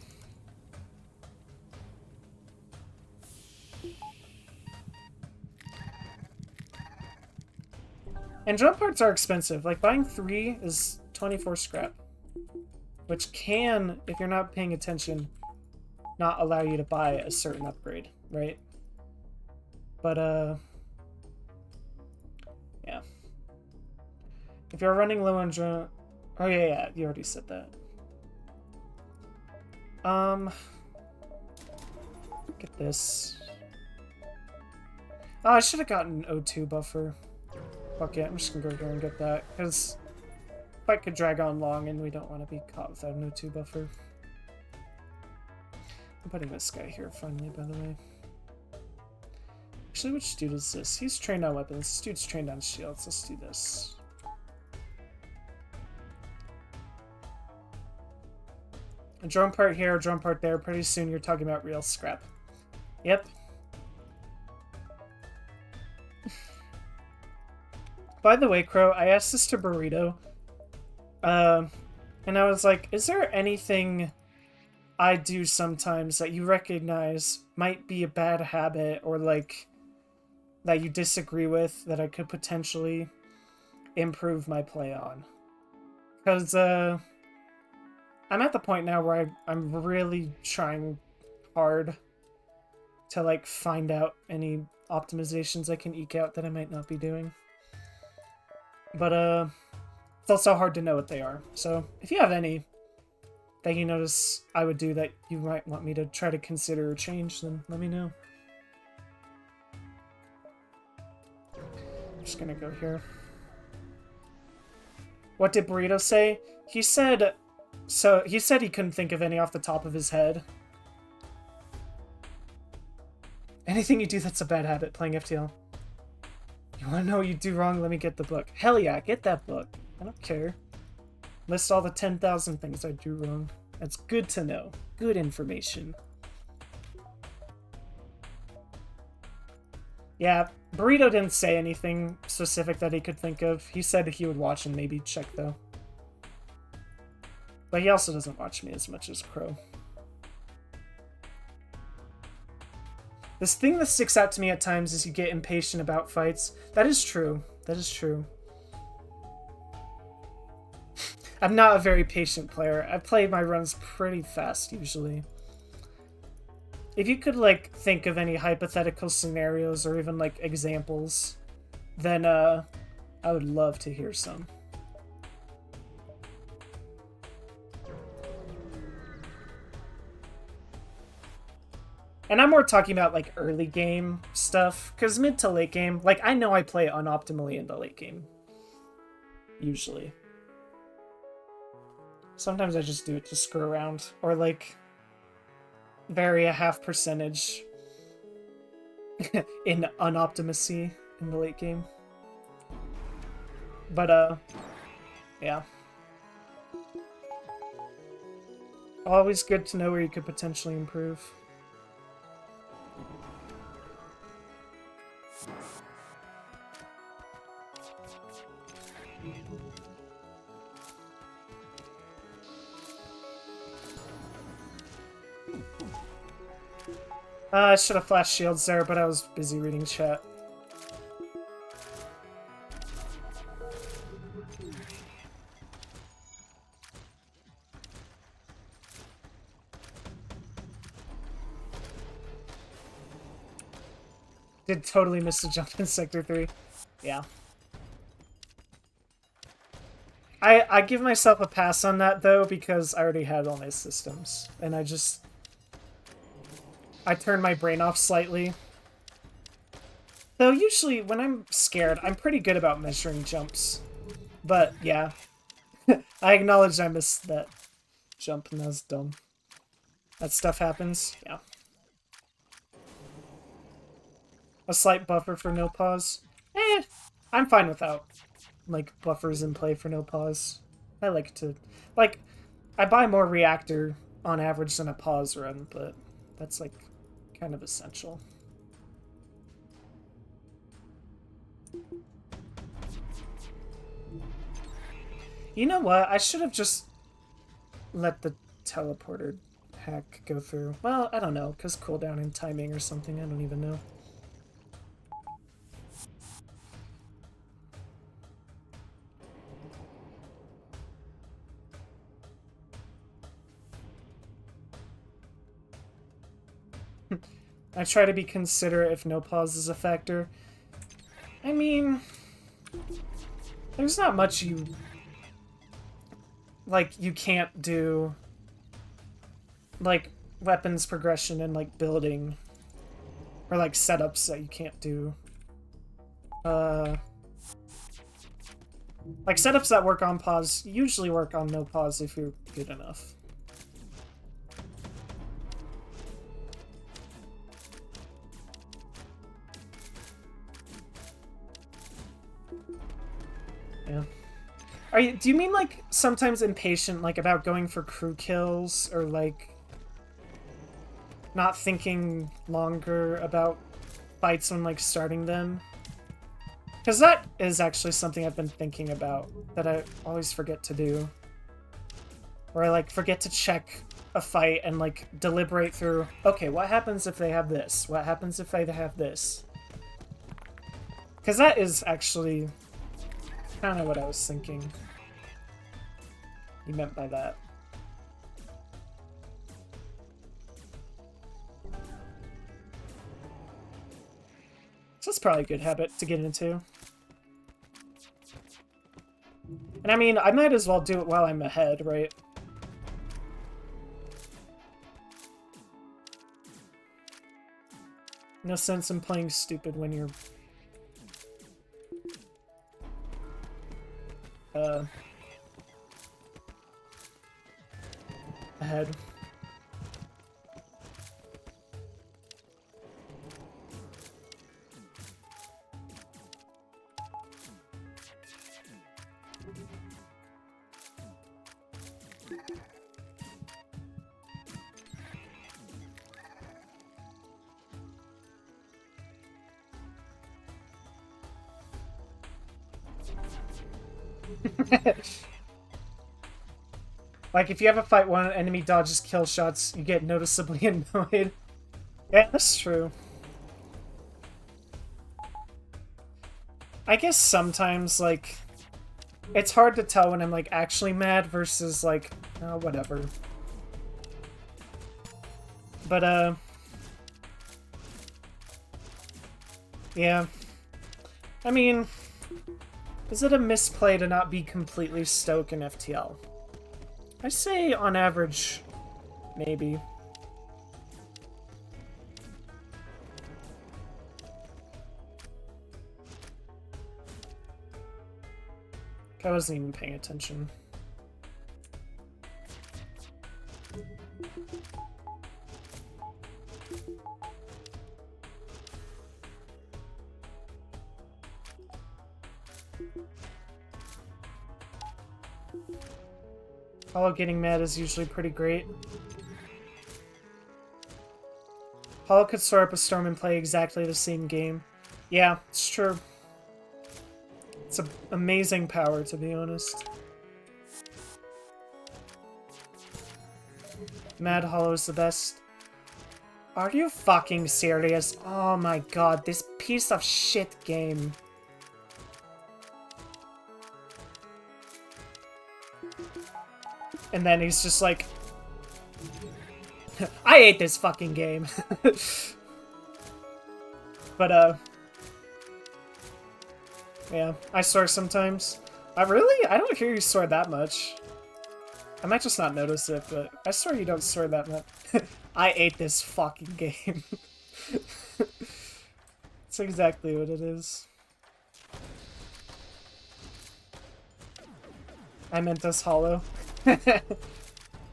And drone parts are expensive. Like, buying 3 is 24 scrap. Which can, if you're not paying attention, not allow you to buy a certain upgrade, right? But, yeah. If you're running low on drone... Oh, yeah, you already said that. Get this. Oh, I should have gotten an O2 buffer. Fuck yeah, I'm just gonna go here and get that, because fight could drag on long and we don't want to be caught without an O2 buffer. I'm putting this guy here finally, by the way. Actually, which dude is this? He's trained on weapons. This dude's trained on shields. Let's do this. A drone part here, a drone part there. Pretty soon you're talking about real scrap. Yep, By the way, Crow, I asked this to Burrito. And I was like, is there anything I do sometimes that you recognize might be a bad habit or like that you disagree with that I could potentially improve my play on? Because I'm at the point now where I'm really trying hard to like find out any optimizations I can eke out that I might not be doing. But it's also hard to know what they are. So if you have any that you notice I would do that you might want me to try to consider or change, then let me know. I'm just gonna go here. What did Burrito say? He said he couldn't think of any off the top of his head. Anything you do that's a bad habit, playing FTL. You wanna know what you do wrong? Let me get the book. Hell yeah, get that book. I don't care. List all the 10,000 things I do wrong. That's good to know. Good information. Yeah, Burrito didn't say anything specific that he could think of. He said he would watch and maybe check, though. But he also doesn't watch me as much as Crow. This thing that sticks out to me at times is you get impatient about fights. That is true. That is true. I'm not a very patient player. I play my runs pretty fast, usually. If you could, like, think of any hypothetical scenarios or even, like, examples, then, I would love to hear some. And I'm more talking about, like, early game stuff, because mid to late game, like, I know I play unoptimally in the late game. Usually. Sometimes I just do it to screw around, or, like, vary a half percentage in unoptimacy in the late game. But, yeah. Always good to know where you could potentially improve. I should have flashed shields there, but I was busy reading chat. Did totally miss the jump in Sector 3. Yeah. I give myself a pass on that, though, because I already had all my systems. And I turned my brain off slightly. Though usually, when I'm scared, I'm pretty good about measuring jumps. But, yeah. I acknowledge I missed that jump, and that was dumb. That stuff happens, yeah. A slight buffer for no pause. I'm fine without, like, buffers in play for no pause. I like to... Like, I buy more reactor on average than a pause run, but that's, like, kind of essential. You know what? I should have just let the teleporter hack go through. Well, I don't know, because cooldown and timing or something. I don't even know. I try to be considerate if no pause is a factor. I mean, there's not much you can't do. Like, weapons progression and, like, building. Or, like, setups that you can't do. Like, setups that work on pause usually work on no pause if you're good enough. Yeah. Do you mean, like, sometimes impatient, like, about going for crew kills, or, like, not thinking longer about fights when, like, starting them? Because that is actually something I've been thinking about that I always forget to do. Where I, like, forget to check a fight and, like, deliberate through, okay, what happens if they have this? What happens if they have this? Because that is actually kind of what I was thinking you meant by that. So that's probably a good habit to get into. And I mean, I might as well do it while I'm ahead, right? No sense in playing stupid when you're... ahead. Like, if you have a fight one enemy dodges kill shots, you get noticeably annoyed. Yeah, that's true. I guess sometimes, like, it's hard to tell when I'm, like, actually mad versus, like, oh, whatever. But, yeah. I mean, is it a misplay to not be completely stoic in FTL? I say, on average, maybe. I wasn't even paying attention. Hollow getting mad is usually pretty great. Hollow could store up a storm and play exactly the same game. Yeah, it's true. It's an amazing power, to be honest. Mad Hollow's the best. Are you fucking serious? Oh my god, this piece of shit game. And then he's just like, I hate this fucking game. But, yeah, I soar sometimes. Really? I don't hear you soar that much. I might just not notice it, but I swear you don't soar that much. I ate this fucking game. That's exactly what it is. I meant this hollow.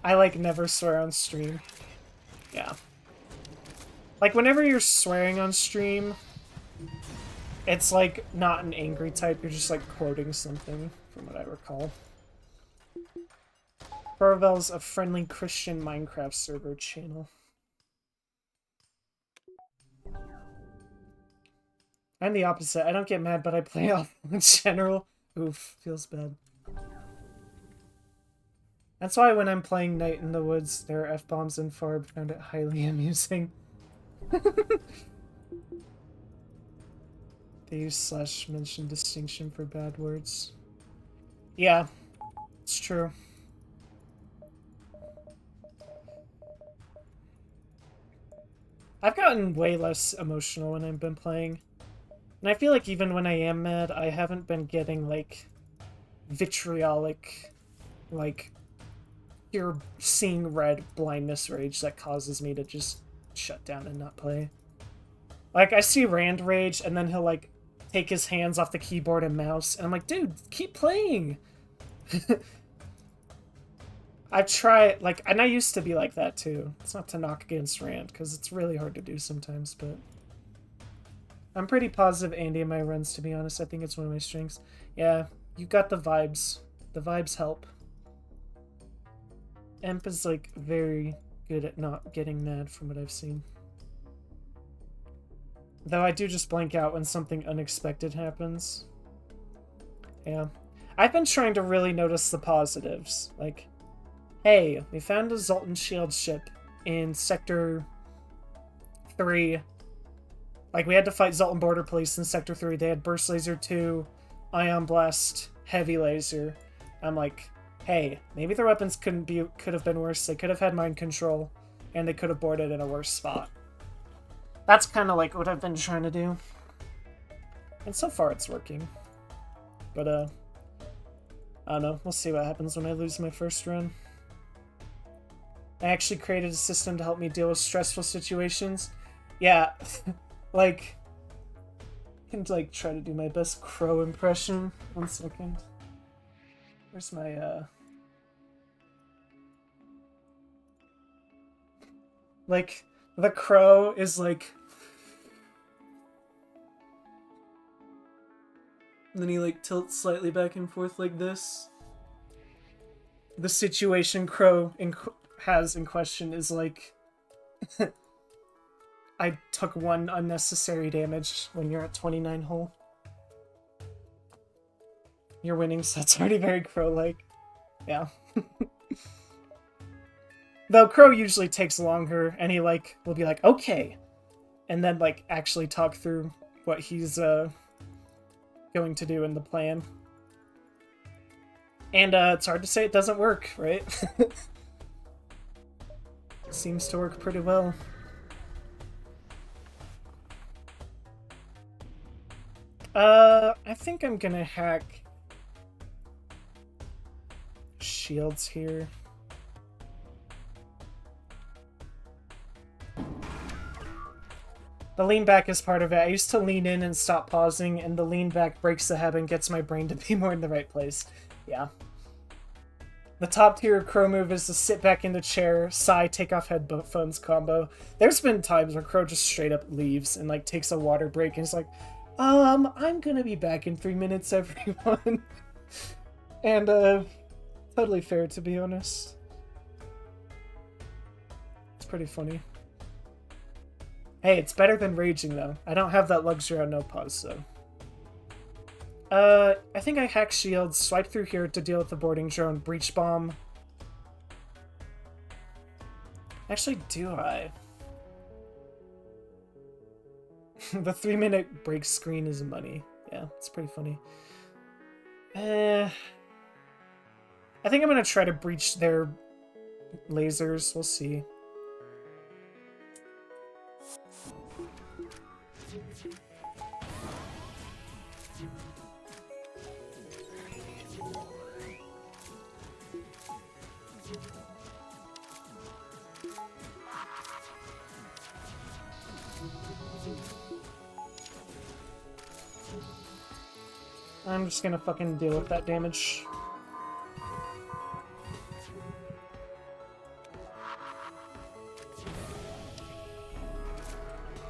I, like, never swear on stream. Yeah. Like, whenever you're swearing on stream, it's, like, not an angry type. You're just, like, quoting something, from what I recall. Provel's a friendly Christian Minecraft server channel. I'm the opposite. I don't get mad, but I play off in general. Oof, feels bad. That's why when I'm playing Night in the Woods, there are F-bombs and Farb. Found it highly amusing. They use / mention distinction for bad words. Yeah, it's true. I've gotten way less emotional when I've been playing. And I feel like even when I am mad, I haven't been getting, like, vitriolic, like, pure seeing red blindness rage that causes me to just shut down and not play. Like, I see Rand rage, and then he'll, like, take his hands off the keyboard and mouse, and I'm like, dude, keep playing! I try, like, and I used to be like that, too. It's not to knock against Rand, because it's really hard to do sometimes, but... I'm pretty positive Andy in my runs, to be honest. I think it's one of my strengths. Yeah, you got the vibes. The vibes help. Emp is, like, very good at not getting mad from what I've seen. Though I do just blank out when something unexpected happens. Yeah. I've been trying to really notice the positives. Like, hey, we found a Zoltan shield ship in Sector 3. Like, we had to fight Zoltan Border Police in Sector 3. They had Burst Laser 2, Ion Blast, Heavy Laser. I'm like, hey, maybe their weapons could have been worse. They could have had mind control, and they could have boarded in a worse spot. That's kind of like what I've been trying to do. And so far it's working. But, I don't know. We'll see what happens when I lose my first run. I actually created a system to help me deal with stressful situations. Yeah, like, I can, like, try to do my best crow impression. 1 second. Where's my, like, the crow is, like... And then he, like, tilts slightly back and forth like this. The situation crow has in question is, like... I took 1 unnecessary damage when you're at 29 hull. You're winning, so that's already very crow-like. Yeah. Though crow usually takes longer, and he, like, will be like, okay! And then, like, actually talk through what he's, going to do in the plan. And, it's hard to say it doesn't work, right? Seems to work pretty well. I think I'm gonna hack shields here. The lean back is part of it. I used to lean in and stop pausing, and the lean back breaks the habit and gets my brain to be more in the right place. Yeah. The top tier crow move is to sit back in the chair, sigh, take off headphones combo. There's been times where crow just straight up leaves and, like, takes a water break and is like, I'm gonna be back in 3 minutes, everyone. And, totally fair, to be honest. It's pretty funny. Hey, it's better than raging, though. I don't have that luxury on no pause, so. I think I hack shields, swipe through here to deal with the boarding drone, breach bomb. Actually, do I? The 3-minute break screen is money. Yeah, it's pretty funny. I think I'm gonna try to breach their lasers. We'll see. I'm just gonna fucking deal with that damage.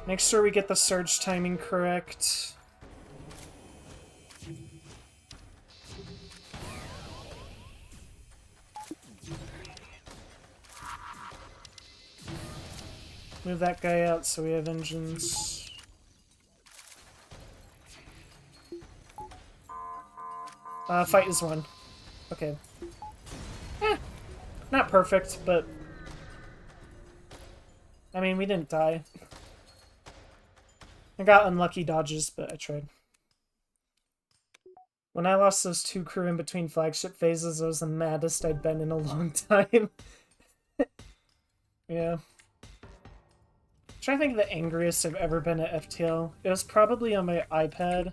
Make sure we get the surge timing correct. Move that guy out so we have engines. Fight is 1. Okay. Not perfect, but... I mean, we didn't die. I got unlucky dodges, but I tried. When I lost those 2 crew in between flagship phases, I was the maddest I'd been in a long time. Yeah. I'm trying to think of the angriest I've ever been at FTL. It was probably on my iPad.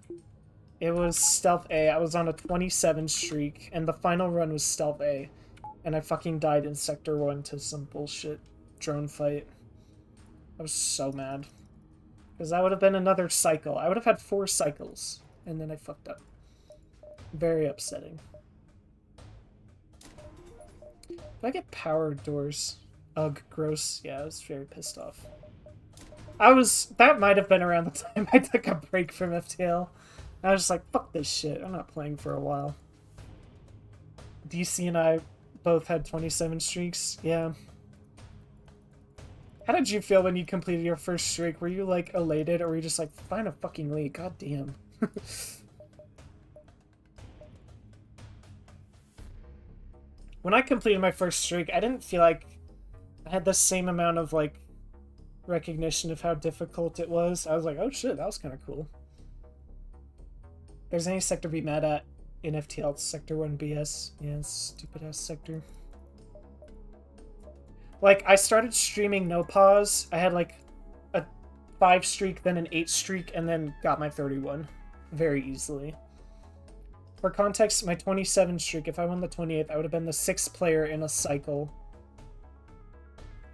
It was Stealth A. I was on a 27 streak, and the final run was Stealth A. And I fucking died in Sector 1 to some bullshit drone fight. I was so mad. Because that would have been another cycle. I would have had 4 cycles, and then I fucked up. Very upsetting. Do I get power doors? Ugh, gross. Yeah, I was very pissed off. That might have been around the time I took a break from FTL. I was just like, fuck this shit. I'm not playing for a while. DC and I both had 27 streaks. Yeah. How did you feel when you completed your first streak? Were you, like, elated, or were you just like, find a fucking lead? God damn. When I completed my first streak, I didn't feel like I had the same amount of, like, recognition of how difficult it was. I was like, oh shit, that was kind of cool. If there's any sector to be mad at in FTL, it's Sector 1 BS. Yeah, stupid-ass sector. Like, I started streaming no pause. I had, like, a 5 streak, then an 8 streak, and then got my 31 very easily. For context, my 27 streak, if I won the 28th, I would have been the 6th player in a cycle.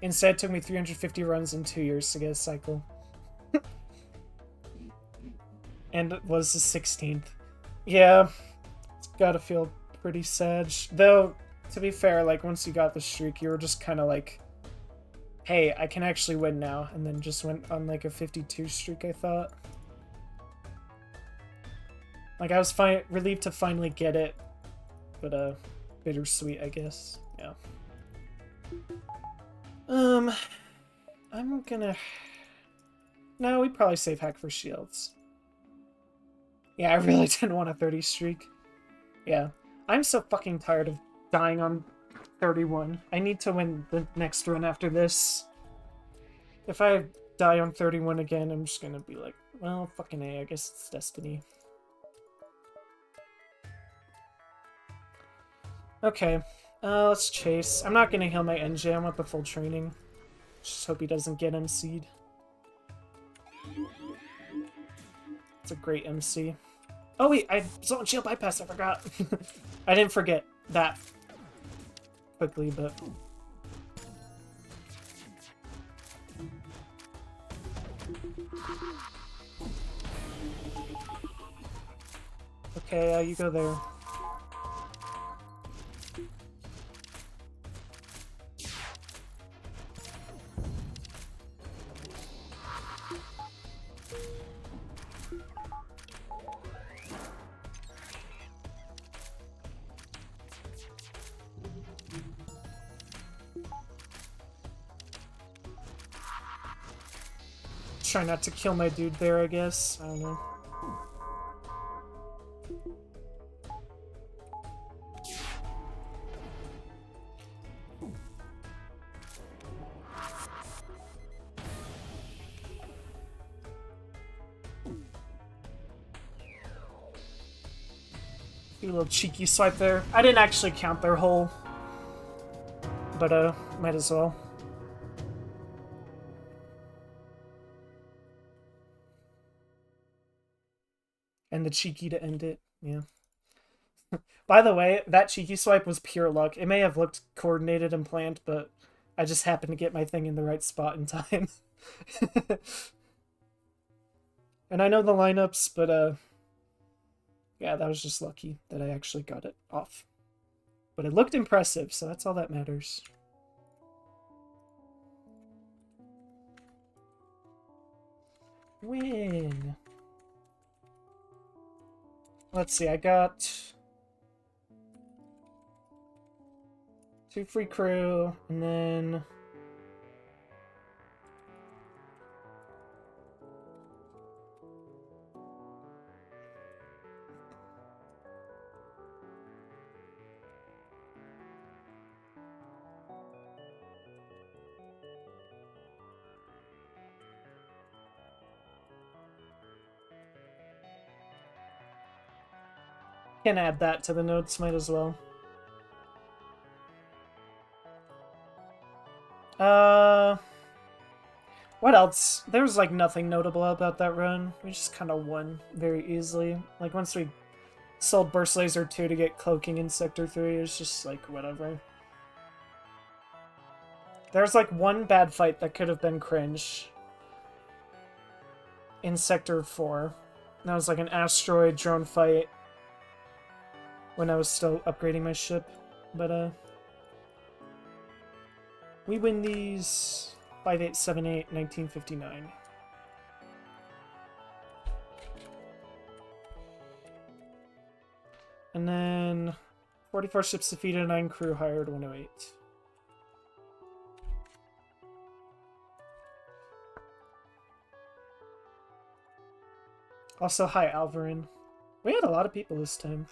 Instead, it took me 350 runs in 2 years to get a cycle. And it was the 16th. Yeah, it's gotta feel pretty sad. Though, to be fair, like, once you got the streak, you were just kind of like, hey, I can actually win now. And then just went on, like, a 52 streak, I thought. Like, I was relieved to finally get it, but, bittersweet, I guess. Yeah. I'm gonna... No, we'd probably save hack for shields. Yeah, I really didn't want a 30 streak. Yeah. I'm so fucking tired of dying on 31. I need to win the next run after this. If I die on 31 again, I'm just gonna be like, well, fucking A, I guess it's destiny. Okay, let's chase. I'm not gonna heal my NJ, I want the full training. Just hope he doesn't get MC'd. It's a great MC. Oh wait, I was on shield bypass, I forgot. I didn't forget that quickly, but... Okay, you go there. Try not to kill my dude there, I guess. I don't know. A little cheeky swipe there. I didn't actually count their hole, but might as well. And the cheeky to end it, yeah. By the way, that cheeky swipe was pure luck. It may have looked coordinated and planned, but I just happened to get my thing in the right spot in time. And I know the lineups, but yeah, that was just lucky that I actually got it off. But it looked impressive, so that's all that matters. Win. Let's see, I got 2 free crew, and then can add that to the notes, might as well. What else? There was, like, nothing notable about that run. We just kind of won very easily. Like, once we sold Burst Laser 2 to get Cloaking in Sector 3, it was just, like, whatever. There's, like, one bad fight that could have been cringe. In Sector 4. That was, like, an asteroid drone fight. When I was still upgrading my ship. But, we win these 5878 1959. And then 44 ships defeated, 9 crew hired, 108. Also, hi, Alvarin. We had a lot of people this time.